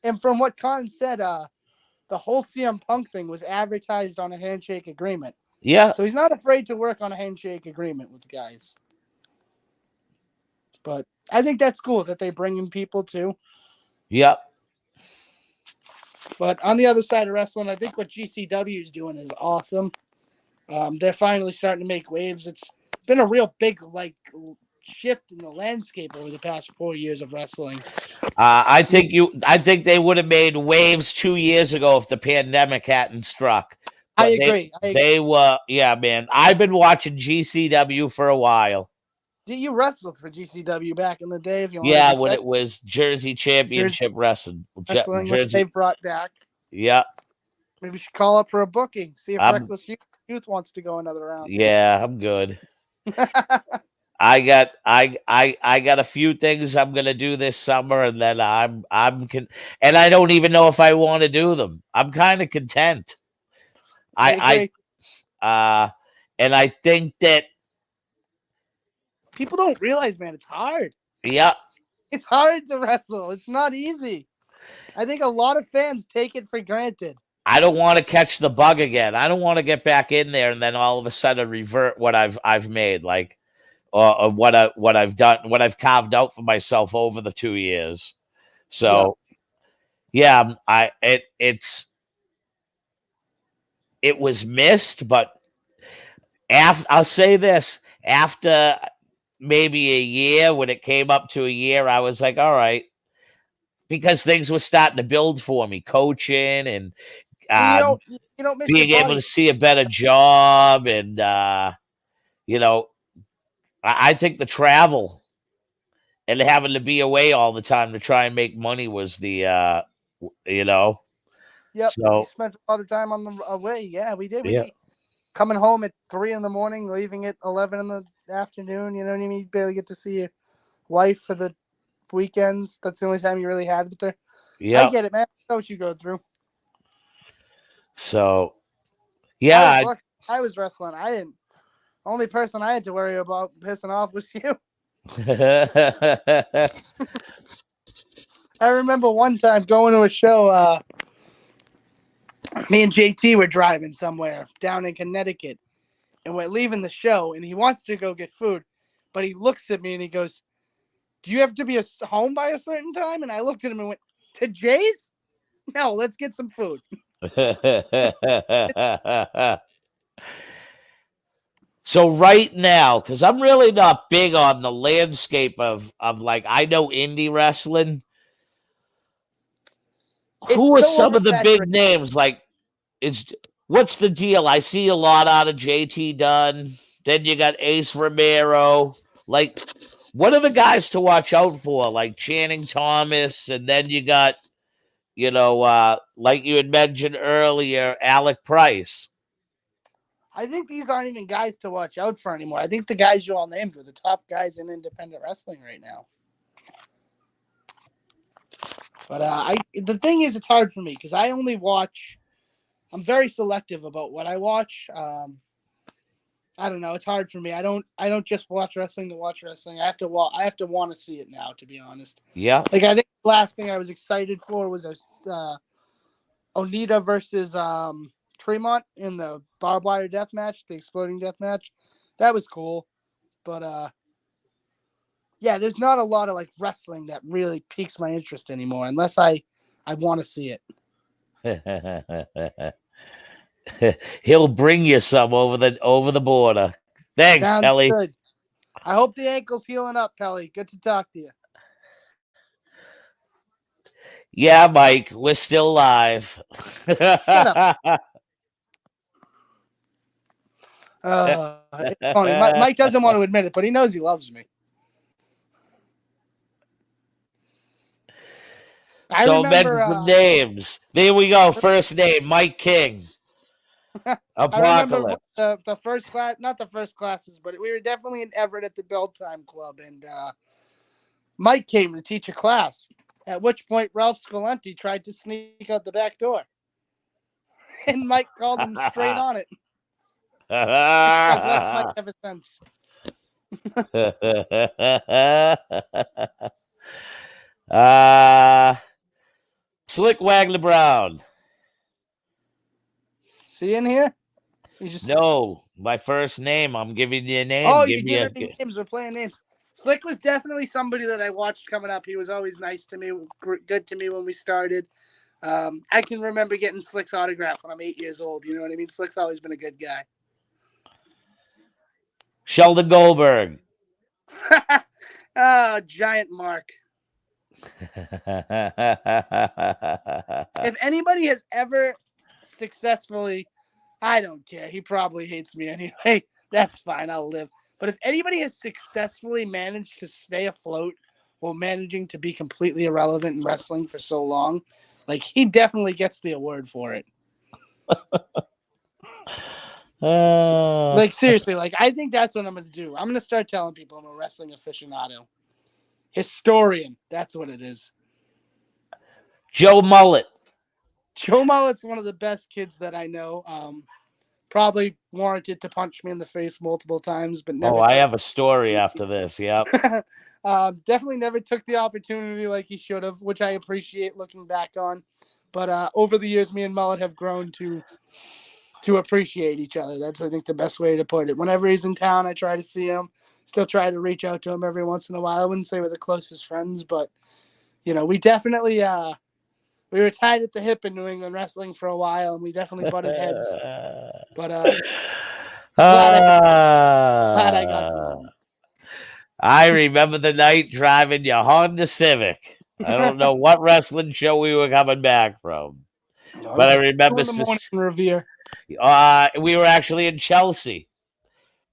And from what Khan said, the whole CM Punk thing was advertised on a handshake agreement. Yeah. So he's not afraid to work on a handshake agreement with guys. But I think that's cool that they bring in people too. Yep. But on the other side of wrestling, I think what GCW is doing is awesome. They're finally starting to make waves. It's been a real big shift in the landscape over the past 4 years of wrestling. I think they would have made waves 2 years ago if the pandemic hadn't struck. But I agree. They were, yeah, man. I've been watching GCW for a while. You wrestled for GCW back in the day, if you want. Yeah, when it was Jersey Championship Wrestling, which they've brought back. Yeah. Maybe we should call up for a booking. See if Reckless Youth wants to go another round. Yeah, I'm good. I got a few things I'm gonna do this summer, and then and I don't even know if I want to do them. I'm kind of content. I and I think that people don't realize, man, it's hard. Yeah. It's hard to wrestle. It's not easy. I think a lot of fans take it for granted. I don't want to catch the bug again. I don't want to get back in there and then all of a sudden revert what I've made, like, or what I've done, what I've carved out for myself over the 2 years. So, yeah, it was missed, but I'll say this, after maybe a year, when it came up to a year, I was like, all right, because things were starting to build for me, coaching and you don't miss being able to see a better job, and I think the travel and having to be away all the time to try and make money was the Yep. So we spent a lot of time on the away. Yeah, we did. Yeah. Coming home at 3 a.m, leaving at 11 in the afternoon. You know what I mean? You barely get to see your wife for the weekends. That's the only time you really had with her. Yeah. I get it, man. I know what you go through. So, Yeah. I was wrestling. I didn't. Only person I had to worry about pissing off was you. I remember one time going to a show. Me and JT were driving somewhere down in Connecticut, and we're leaving the show, and he wants to go get food, but he looks at me and he goes, "Do you have to be home by a certain time?" And I looked at him and went, "To Jay's? No, let's get some food." So right now, because I'm really not big on the landscape of like, I know indie wrestling. Who are so some of the big oversaturated. names? Like, what's the deal? I see a lot out of JT Dunn. Then you got Ace Romero. Like, what are the guys to watch out for? Like Channing Thomas, and then you got, like you had mentioned earlier, Alec Price. I think these aren't even guys to watch out for anymore. I think the guys you all named were the top guys in independent wrestling right now. But the thing is, it's hard for me because I only watch. I'm very selective about what I watch. I don't know. It's hard for me. I don't just watch wrestling to watch wrestling. I have to want to see it now, to be honest. Yeah. Like, I think the last thing I was excited for was Onita versus Tremont in the barbed wire death match, the exploding death match. That was cool. But yeah, there's not a lot of like wrestling that really piques my interest anymore unless I want to see it. He'll bring you some over the border. Thanks, Sounds Pelly. good. I hope the ankle's healing up, Pelly. Good to talk to you. Yeah, Mike, we're still live. Shut up. It's funny. Mike doesn't want to admit it, but he knows he loves me. I remember mention names. There we go. First name, Mike King. I remember the first class, not the first classes, but we were definitely in Everett at the Bell Time Club, and Mike came to teach a class. At which point, Ralph Scalenti tried to sneak out the back door, and Mike called him straight on it. I've loved Mike ever since. Slick Wagner Brown. Is he in here? No, my first name. I'm giving you a name. Oh, you're giving me names. We're playing names. Slick was definitely somebody that I watched coming up. He was always nice to me, good to me when we started. I can remember getting Slick's autograph when I'm 8 years old. You know what I mean? Slick's always been a good guy. Sheldon Goldberg. Giant Mark. If anybody has ever successfully, I don't care. He probably hates me anyway. That's fine. I'll live. But if anybody has successfully managed to stay afloat while managing to be completely irrelevant in wrestling for so long, like, he definitely gets the award for it. Like, seriously, like, I think that's what I'm going to do. I'm going to start telling people I'm a wrestling aficionado. Historian. That's what it is. Joe Mullet. Joe Mullet's one of the best kids that I know. Probably warranted to punch me in the face multiple times, but never. I have a story after this. Yep. Definitely never took the opportunity like he should have, which I appreciate looking back on. But over the years, me and Mullet have grown to appreciate each other. That's, I think, the best way to put it. Whenever he's in town, I try to see him. Still try to reach out to him every once in a while. I wouldn't say we're the closest friends, but, you know, we definitely we were tied at the hip in New England wrestling for a while, and we definitely butted heads. But glad I got to know him. I remember the night driving your Honda Civic. I don't know what wrestling show we were coming back from, but I remember in the morning in Revere. We were actually in Chelsea,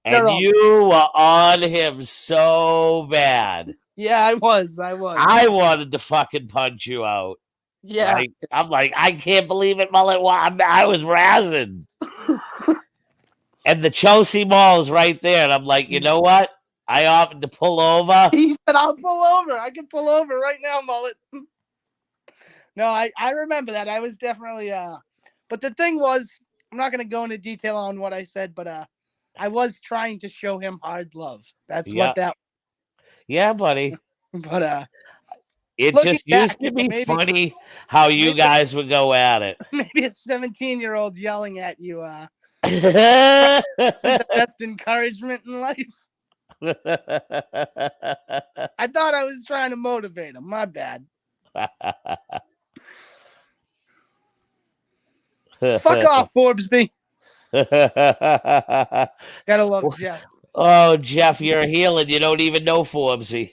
and you were on him so bad. Yeah, I was. I wanted to fucking punch you out. Yeah. I'm like, I can't believe it, Mullet. I was razzing. And the Chelsea Mall is right there. And I'm like, you know what? I opted to pull over. He said, I'll pull over. I can pull over right now, Mullet. No, I remember that. I was definitely but the thing was, I'm not gonna go into detail on what I said, but I was trying to show him hard love. That's what that. Yeah, buddy. But it looking just back, used to be maybe funny how you guys would go at it. maybe a 17-year-old yelling at you the best encouragement in life. I thought I was trying to motivate him. My bad. Fuck off, Forbesby. Gotta love Jeff. Oh, Jeff, you're a heel and you don't even know Forbesy.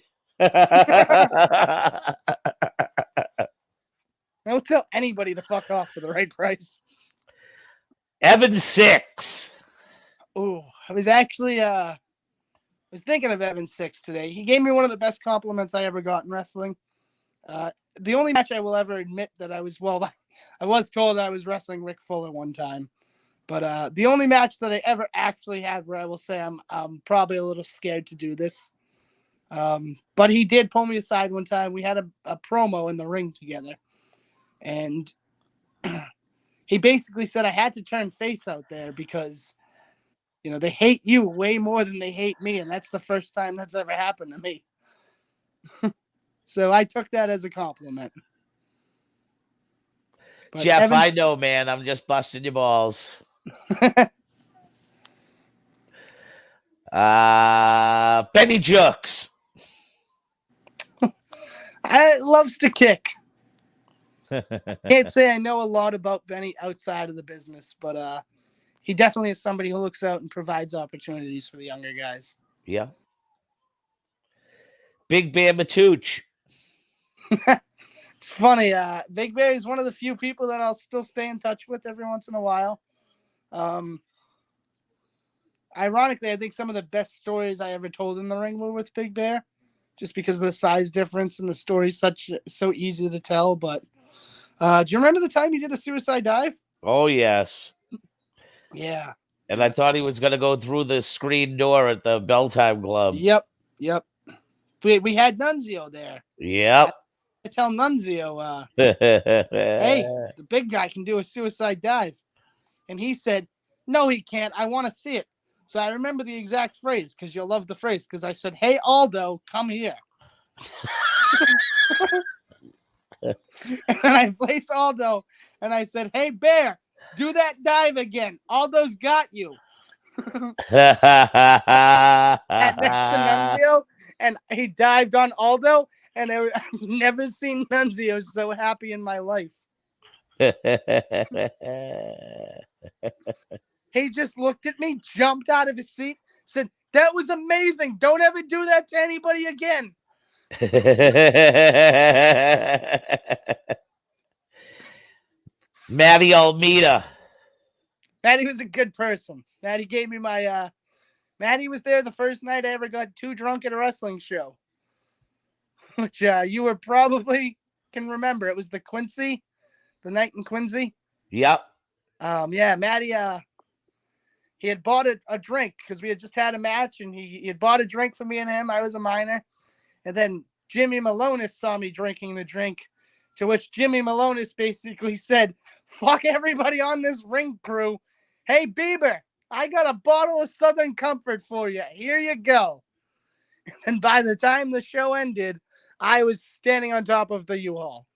Don't tell anybody to fuck off for the right price. Evan 6. Oh, I was actually was thinking of Evan 6 today. He gave me one of the best compliments I ever got in wrestling. The only match I will ever admit that I was told I was wrestling Rick Fuller one time. But the only match that I ever actually had where I will say I'm probably a little scared to do this. But he did pull me aside one time. We had a promo in the ring together. And he basically said I had to turn face out there because, they hate you way more than they hate me. And that's the first time that's ever happened to me. So I took that as a compliment. But Jeff, I know, man. I'm just busting your balls. Benny Jux. I loves to kick. Can't say I know a lot about Benny outside of the business, but he definitely is somebody who looks out and provides opportunities for the younger guys. Yeah. Big Bear Matooch. It's funny. Big Bear is one of the few people that I'll still stay in touch with every once in a while. Ironically, I think some of the best stories I ever told in the ring were with Big Bear, just because of the size difference and the story's so easy to tell. But do you remember the time he did a suicide dive? Oh, yes. Yeah. And I thought he was going to go through the screen door at the Belltime Club. Yep. We had Nunzio there. Yep. I tell Nunzio, hey, the big guy can do a suicide dive. And he said, no, he can't. I want to see it. So I remember the exact phrase, because you'll love the phrase, because I said, hey, Aldo, come here. And I placed Aldo, and I said, hey, Bear, do that dive again. Aldo's got you. At next to Nunzio, and he dived on Aldo, and I've never seen Nunzio so happy in my life. He just looked at me, jumped out of his seat, said, that was amazing. Don't ever do that to anybody again. Matty Almeida. Matty was a good person. Matty gave me my Matty was there the first night I ever got too drunk at a wrestling show. Which you were probably can remember. It was the night in Quincy. Yep. Yeah, Matty he had bought a drink because we had just had a match, and he had bought a drink for me and him. I was a minor. And then Jimmy Malonis saw me drinking the drink, to which Jimmy Malonis basically said, fuck everybody on this ring crew. Hey, Bieber, I got a bottle of Southern Comfort for you. Here you go. And by the time the show ended, I was standing on top of the U-Haul.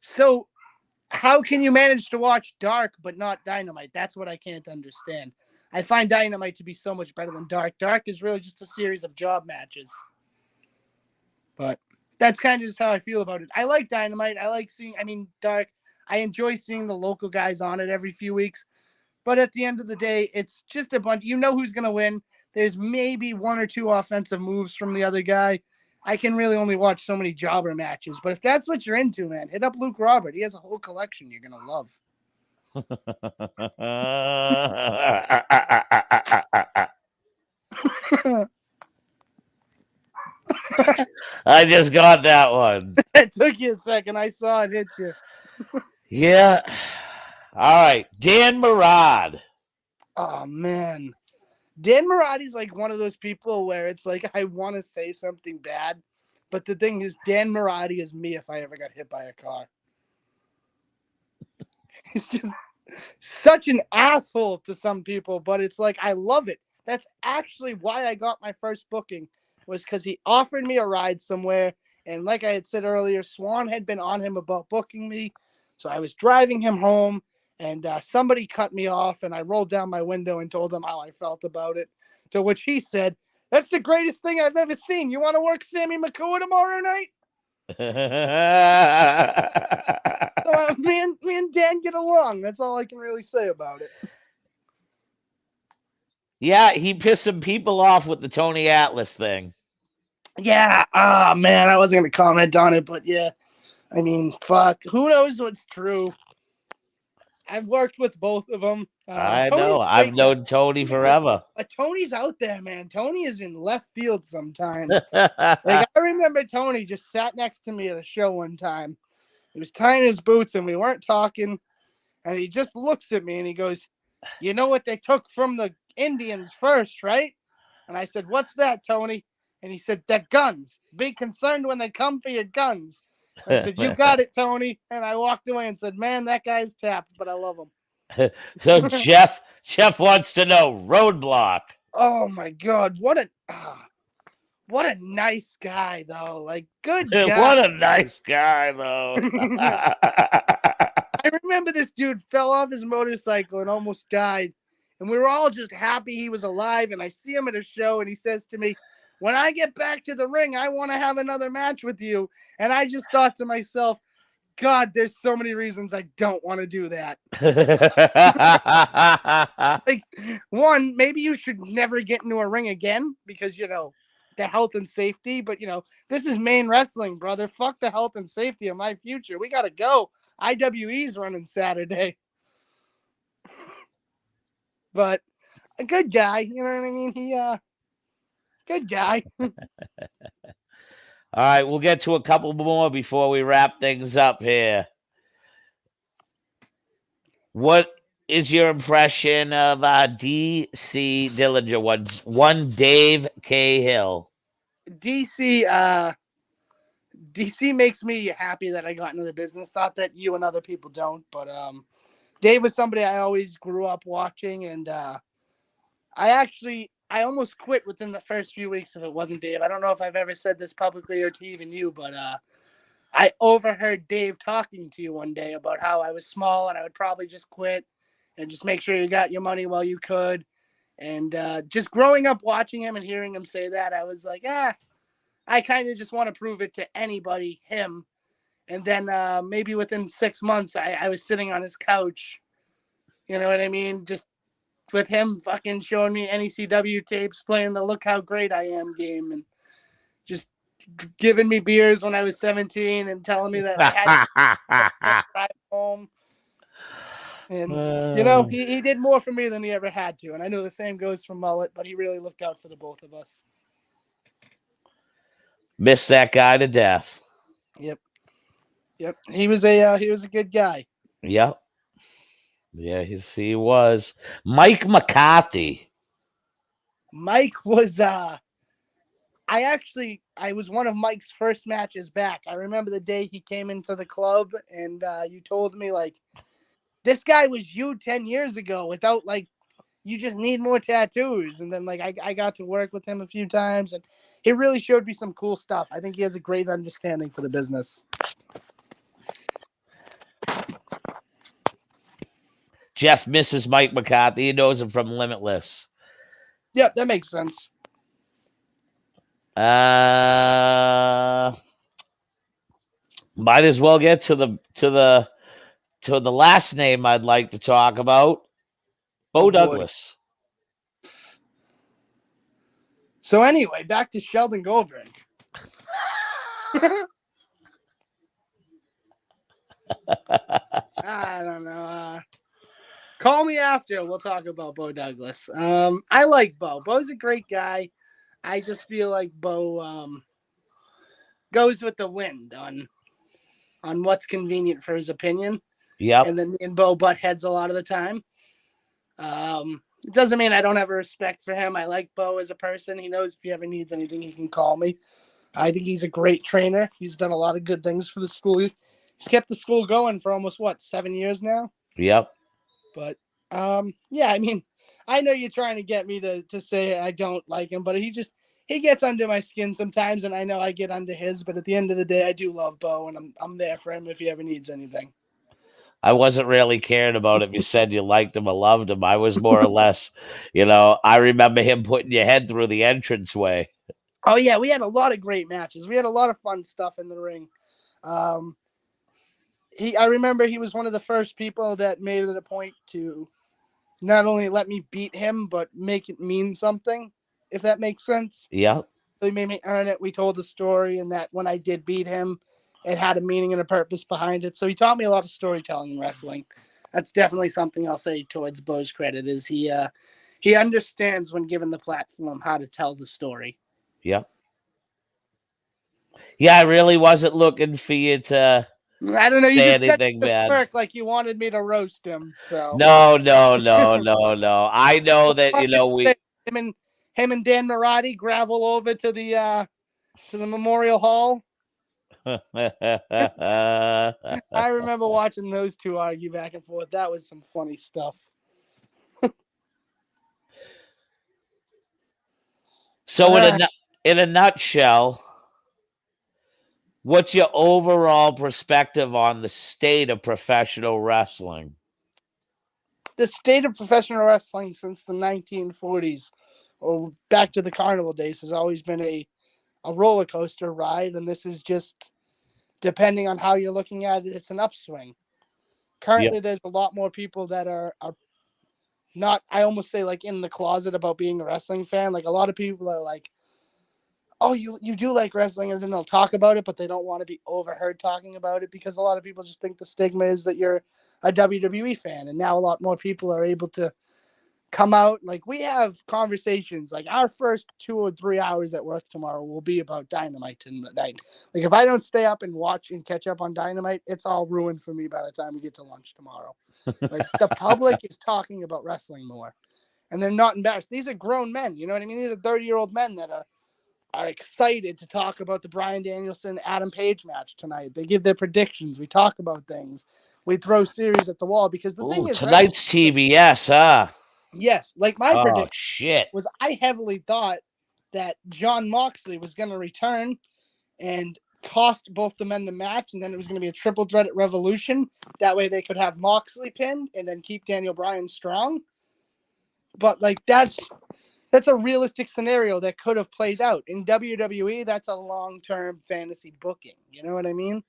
So how can you manage to watch Dark but not Dynamite? That's what I can't understand. I find Dynamite to be so much better than Dark. Dark is really just a series of job matches. But that's kind of just how I feel about it. I like Dynamite. I like Dark. I enjoy seeing the local guys on it every few weeks. But at the end of the day, it's just a bunch. You know who's going to win. There's maybe one or two offensive moves from the other guy. I can really only watch so many jobber matches. But if that's what you're into, man, hit up Luke Robert. He has a whole collection you're going to love. I just got that one. It took you a second. I saw it hit you. Yeah. All right. Dan Murad. Oh, man. Dan Marotti's like one of those people where it's like I want to say something bad, but the thing is, Dan Marotti is me if I ever got hit by a car. He's just such an asshole to some people, but it's like I love it. That's actually why I got my first booking, was because he offered me a ride somewhere, and like I had said earlier, Swan had been on him about booking me, so I was driving him home, and somebody cut me off, and I rolled down my window and told him how I felt about it, to which he said, "That's the greatest thing I've ever seen. You want to work Sammy McCoy tomorrow night?" So me and Dan get along. That's all I can really say about it. Yeah, he pissed some people off with the Tony Atlas thing. Yeah. Oh man, I wasn't gonna comment on it, but yeah. I mean, fuck. Who knows what's true? I've worked with both of them. I know. I've known Tony forever. But Tony's out there, man. Tony is in left field sometimes. Like I remember Tony just sat next to me at a show one time. He was tying his boots and we weren't talking. And he just looks at me and he goes, "You know what they took from the Indians first, right?" And I said, "What's that, Tony?" And he said, "Their guns. Be concerned when they come for your guns." I said, "You got it, Tony." And I walked away and said, "Man, that guy's tapped, but I love him." So Jeff wants to know Roadblock. Oh my God, what a nice guy though. Like good guy. What a nice guy though. I remember this dude fell off his motorcycle and almost died. And we were all just happy he was alive. And I see him at a show and he says to me, "When I get back to the ring, I want to have another match with you." And I just thought to myself, God, there's so many reasons I don't want to do that. Like, one, maybe you should never get into a ring again because, the health and safety. But, this is Maine wrestling, brother. Fuck the health and safety of my future. We got to go. IWE's running Saturday. But a good guy, you know what I mean? Good guy. All right, we'll get to a couple more before we wrap things up here. What is your impression of DC Dillinger? One Dave Cahill. DC makes me happy that I got into the business. Not that you and other people don't, but Dave was somebody I always grew up watching, and I almost quit within the first few weeks if it wasn't Dave. I don't know if I've ever said this publicly or to even you, but I overheard Dave talking to you one day about how I was small and I would probably just quit and just make sure you got your money while you could. And just growing up watching him and hearing him say that, I was like, I kind of just want to prove it to anybody, him. And then maybe within 6 months, I was sitting on his couch. You know what I mean? Just with him fucking showing me NECW tapes, playing the "Look How Great I Am" game, and just giving me beers when I was 17 and telling me that I had to drive home. And, he did more for me than he ever had to. And I know the same goes for Mullet, but he really looked out for the both of us. Miss that guy to death. Yep. He was a good guy. Yep. Yeah, he was. Mike McCarthy. Mike was I was one of Mike's first matches back. I remember the day he came into the club and you told me like, this guy was you 10 years ago without like, you just need more tattoos. And then like I got to work with him a few times and he really showed me some cool stuff. I think he has a great understanding for the business. Jeff misses Mike McCarthy. He knows him from Limitless. Yep, that makes sense. Might as well get to the last name I'd like to talk about. Bo Douglas. So anyway, back to Sheldon Goldberg. I don't know. Call me after. We'll talk about Bo Douglas. I like Bo. Bo's a great guy. I just feel like Bo goes with the wind on what's convenient for his opinion. Yep. And then me and Bo butt heads a lot of the time. It doesn't mean I don't have a respect for him. I like Bo as a person. He knows if he ever needs anything, he can call me. I think he's a great trainer. He's done a lot of good things for the school. He's kept the school going for almost 7 years now. Yep. But yeah, I mean, I know you're trying to get me to say I don't like him, but he gets under my skin sometimes, and I know I get under his. But at the end of the day, I do love Bo, and I'm there for him if he ever needs anything. I wasn't really caring about if you said you liked him or loved him. I was more or less, I remember him putting your head through the entranceway. Oh yeah, we had a lot of great matches. We had a lot of fun stuff in the ring. I remember he was one of the first people that made it a point to not only let me beat him, but make it mean something, if that makes sense. Yep. He made me earn it. We told the story, and that when I did beat him, it had a meaning and a purpose behind it. So he taught me a lot of storytelling in wrestling. That's definitely something I'll say towards Bo's credit, is he understands when given the platform how to tell the story. Yep. Yeah, I really wasn't looking for you to. I don't know. You say just said anything the bad. smirk like you wanted me to roast him. So No. I know that we. him and Dan Marati gravel over to the Memorial Hall. I remember watching those two argue back and forth. That was some funny stuff. So in a nutshell, what's your overall perspective on the state of professional wrestling? The state of professional wrestling since the 1940s, or back to the carnival days, has always been a roller coaster ride, and this is just, depending on how you're looking at it, it's an upswing. Currently, There's a lot more people that are not, I almost say, like, in the closet about being a wrestling fan. Like, a lot of people are like, oh, you do like wrestling, and then they'll talk about it, but they don't want to be overheard talking about it, because a lot of people just think the stigma is that you're a WWE fan. And now a lot more people are able to come out. Like, we have conversations, like our first 2 or 3 hours at work tomorrow will be about Dynamite tonight. Like, if I don't stay up and watch and catch up on Dynamite, it's all ruined for me by the time we get to lunch tomorrow. Like, the public is talking about wrestling more, and they're not embarrassed. These are grown men, you know what I mean? These are 30-year-old men that are excited to talk about the Bryan Danielson Adam Page match tonight. They give their predictions. We talk about things. We throw series at the wall, because the thing is, tonight's TBS, huh? Yes, like my prediction shit. was, I heavily thought that Jon Moxley was going to return and cost both the men the match, and then it was going to be a triple threat at Revolution. That way they could have Moxley pinned and then keep Daniel Bryan strong. But like, that's a realistic scenario that could have played out. In WWE, that's a long-term fantasy booking. You know what I mean?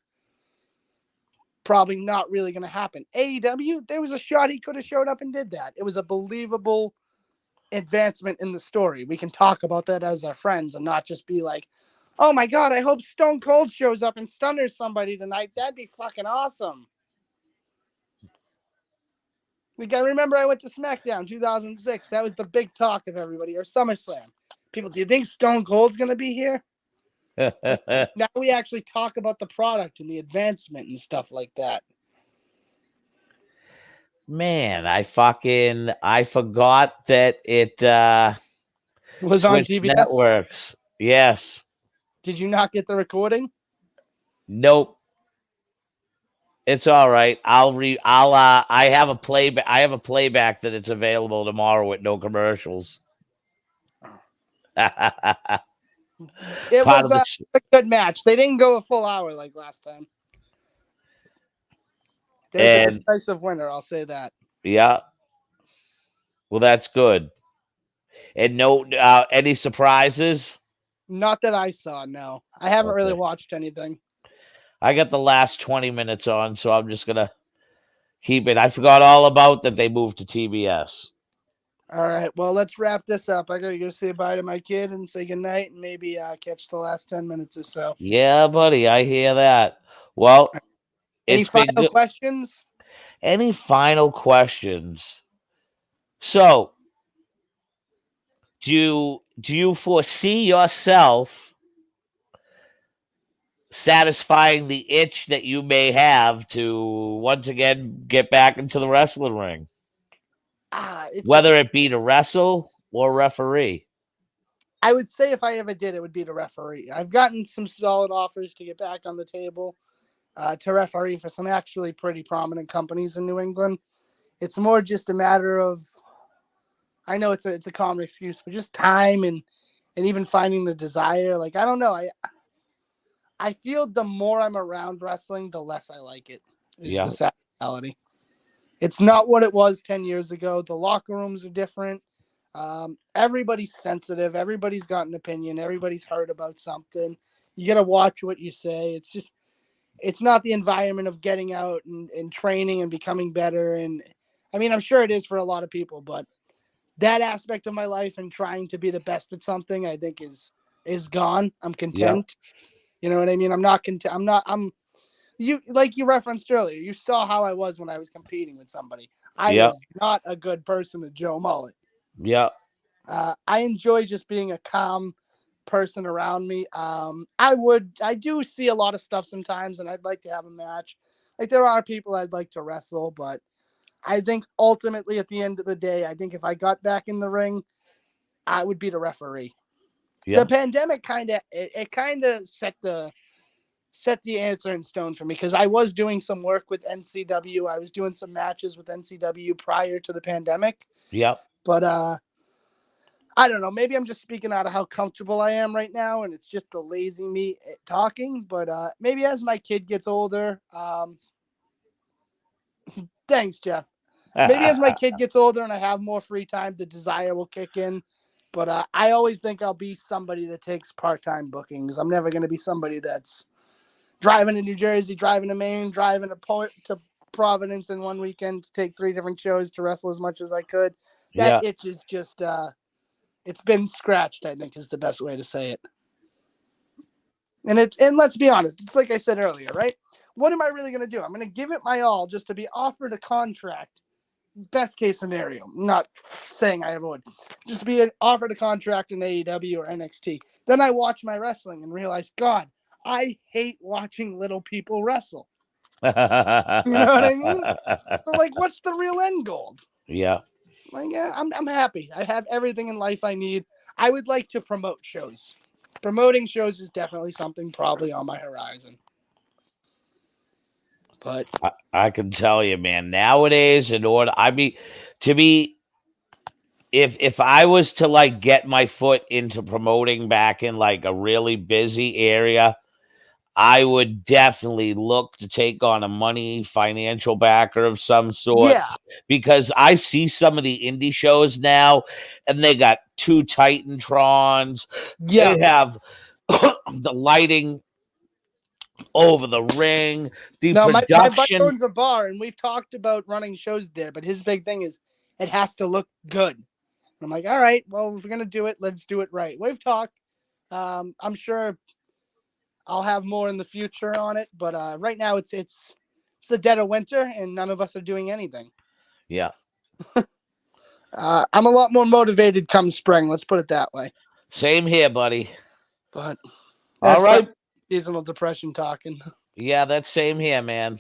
Probably not really going to happen. AEW, there was a shot he could have showed up and did that. It was a believable advancement in the story. We can talk about that as our friends and not just be like, oh my God, I hope Stone Cold shows up and stunners somebody tonight. That'd be fucking awesome. I remember I went to SmackDown 2006. That was the big talk of everybody, or SummerSlam. People, do you think Stone Cold's going to be here? Now we actually talk about the product and the advancement and stuff like that. Man, I forgot that it was on TBS networks. Yes. Did you not get the recording? Nope. It's all right. I have a playback. I have a playback that it's available tomorrow with no commercials. It was a good match. They didn't go a full hour like last time. There's a decisive winner, I'll say that. Yeah. Well, that's good. And no, any surprises? Not that I saw, no. I haven't really watched anything. I got the last 20 minutes on, so I'm just going to keep it. I forgot all about that they moved to TBS. All right. Well, let's wrap this up. I got to go say bye to my kid and say goodnight, and maybe catch the last 10 minutes or so. Yeah, buddy. I hear that. Well, any final questions? Any final questions? So, do you foresee yourself satisfying the itch that you may have to once again get back into the wrestling ring? Whether it be to wrestle or referee. I would say if I ever did, it would be to referee. I've gotten some solid offers to get back on the table to referee for some actually pretty prominent companies in New England. It's more just a matter of, I know it's a common excuse, but just time and even finding the desire. Like, I don't know. I feel the more I'm around wrestling, the less I like it. Is the sad reality. It's not what it was 10 years ago. The locker rooms are different. Everybody's sensitive. Everybody's got an opinion. Everybody's heard about something. You got to watch what you say. It's not the environment of getting out and training and becoming better. And I mean, I'm sure it is for a lot of people, but that aspect of my life and trying to be the best at something, I think is gone. I'm content. You know what I mean? I'm not content. You, like you referenced earlier, you saw how I was when I was competing with somebody. I was not a good person to Joe Mullet. Yeah. I enjoy just being a calm person around me. I do see a lot of stuff sometimes, and I'd like to have a match. Like, there are people I'd like to wrestle, but I think ultimately at the end of the day, I think if I got back in the ring, I would be the referee. Yeah. The pandemic kind of set the answer in stone for me, because I was doing some work with NCW. I was doing some matches with NCW prior to the pandemic. Yep. But I don't know. Maybe I'm just speaking out of how comfortable I am right now, and it's just the lazy me talking. But maybe as my kid gets older, thanks, Jeff. Maybe as my kid gets older and I have more free time, the desire will kick in. But I always think I'll be somebody that takes part-time bookings. I'm never going to be somebody that's driving to New Jersey, driving to Maine, driving to Providence in one weekend to take 3 different shows to wrestle as much as I could. That itch is just, it's been scratched, I think is the best way to say it. And let's be honest, it's like I said earlier, right? What am I really going to do? I'm going to give it my all just to be offered a contract. Best case scenario. I'm not saying I ever would. Just to be offered a contract in AEW or NXT. Then I watch my wrestling and realize, God, I hate watching little people wrestle. You know what I mean? So, like, what's the real end goal? Yeah. Like, yeah, I'm happy. I have everything in life I need. I would like to promote shows. Promoting shows is definitely something probably on my horizon. But I can tell you, man, nowadays, if I was to like get my foot into promoting back in like a really busy area, I would definitely look to take on a financial backer of some sort. yeah, Because I see some of the indie shows now, and they got 2 Titantrons. yeah. They have the lighting over the ring, the No, my buddy production. owns a bar, and we've talked about running shows there, but his big thing is it has to look good. And I'm like, all right, well, if we're gonna do it, let's do it right. We've talked. I'm sure I'll have more in the future on it, but right now it's the dead of winter, and none of us are doing anything. Yeah. I'm a lot more motivated come spring. Let's put it that way. Same here, buddy. But all right, seasonal depression talking. Yeah, that's same here, man.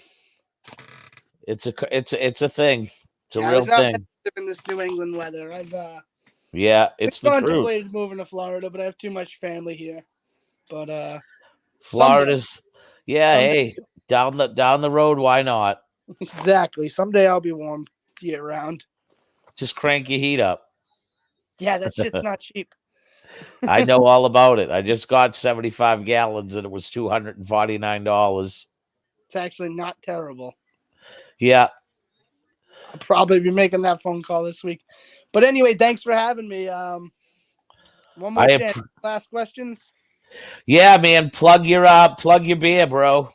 It's a thing. It's a real I was not thing. in this New England weather. It's the truth. Contemplated moving to Florida, but I have too much family here. But Florida's, someday. Hey, down the road, why not? Exactly. Someday I'll be warm year round. Just crank your heat up. Yeah, that shit's not cheap. I know all about it. I just got 75 gallons and it was $249. It's actually not terrible. Yeah. I'll probably be making that phone call this week. But anyway, thanks for having me. One more chance. Last questions? Yeah, man. Plug your beer, bro.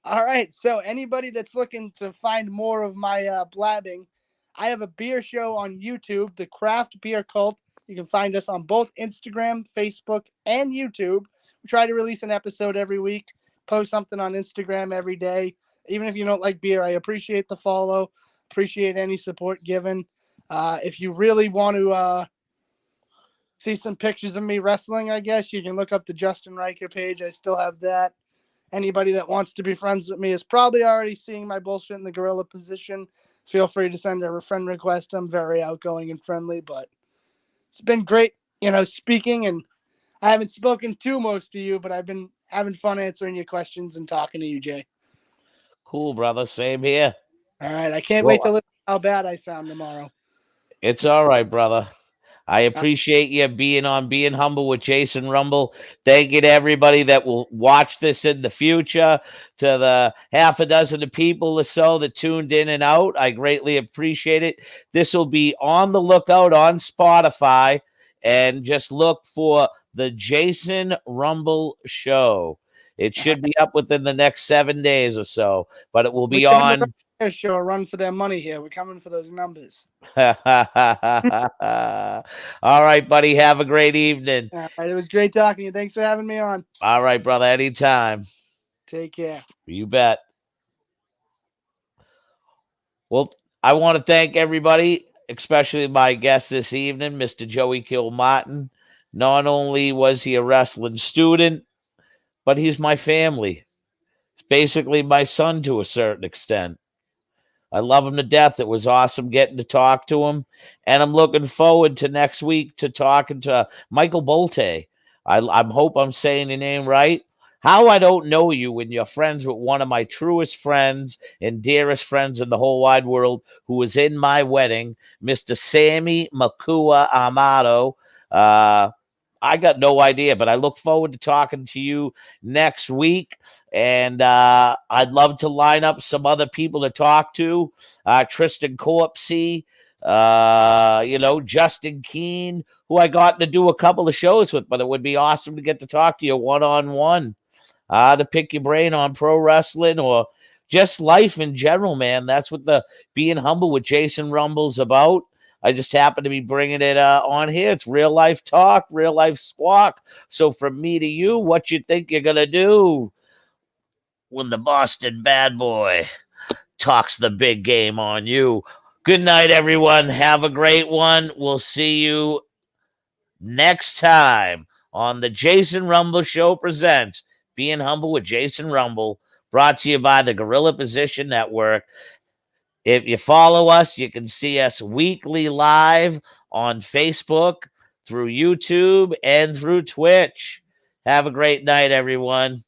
All right. So anybody that's looking to find more of my blabbing, I have a beer show on YouTube, The Craft Beer Cult. You can find us on both Instagram, Facebook, and YouTube. We try to release an episode every week, post something on Instagram every day. Even if you don't like beer, I appreciate the follow, appreciate any support given. If you really want to see some pictures of me wrestling, I guess, you can look up the Justin Ryker page. I still have that. Anybody that wants to be friends with me is probably already seeing my bullshit in the gorilla position. feel free to send a friend request. I'm very outgoing and friendly, but it's been great, speaking. And I haven't spoken to most of you, but I've been having fun answering your questions and talking to you, Jay. Cool, brother. Same here. All right. I can't wait to Well, listen to how bad I sound tomorrow. it's all right, brother. I appreciate you being humble with Jason Rumble. Thank you to everybody that will watch this in the future, to the half a dozen of people or so that tuned in and out. I greatly appreciate it. This will be on the lookout on Spotify, and just look for the Jason Rumble Show. It should be up within the next 7 days or so, but it will We're be giving the on. show a run for their money here. We're coming for those numbers. All right, buddy. Have a great evening. All right. It was great talking to you. Thanks for having me on. All right, brother. Anytime. Take care. You bet. Well, I want to thank everybody, especially my guest this evening, Mr. Joey Kilmartin. Not only was he a wrestling student, but he's my family. He's basically my son to a certain extent. I love him to death. It was awesome getting to talk to him. And I'm looking forward to next week to talking to Michael Bolte. I hope I'm saying your name right. How I don't know you when you're friends with one of my truest friends and dearest friends in the whole wide world, who was in my wedding, Mr. Sammy Makua Amato. I got no idea, but I look forward to talking to you next week. And I'd love to line up some other people to talk to. Tristan Corpsey, Justin Keene, who I got to do a couple of shows with, but it would be awesome to get to talk to you one-on-one, to pick your brain on pro wrestling or just life in general, man. That's what the Being Humble with Jason Rumble's about. I just happen to be bringing it on here. It's real life talk, real life squawk. So from me to you, what you think you're going to do when the Boston bad boy talks the big game on you? Good night, everyone. Have a great one. We'll see you next time on the Jason Rumble Show presents Being Humble with Jason Rumble, brought to you by the Gorilla Position Network. If you follow us, you can see us weekly live on Facebook, through YouTube, and through Twitch. Have a great night, everyone.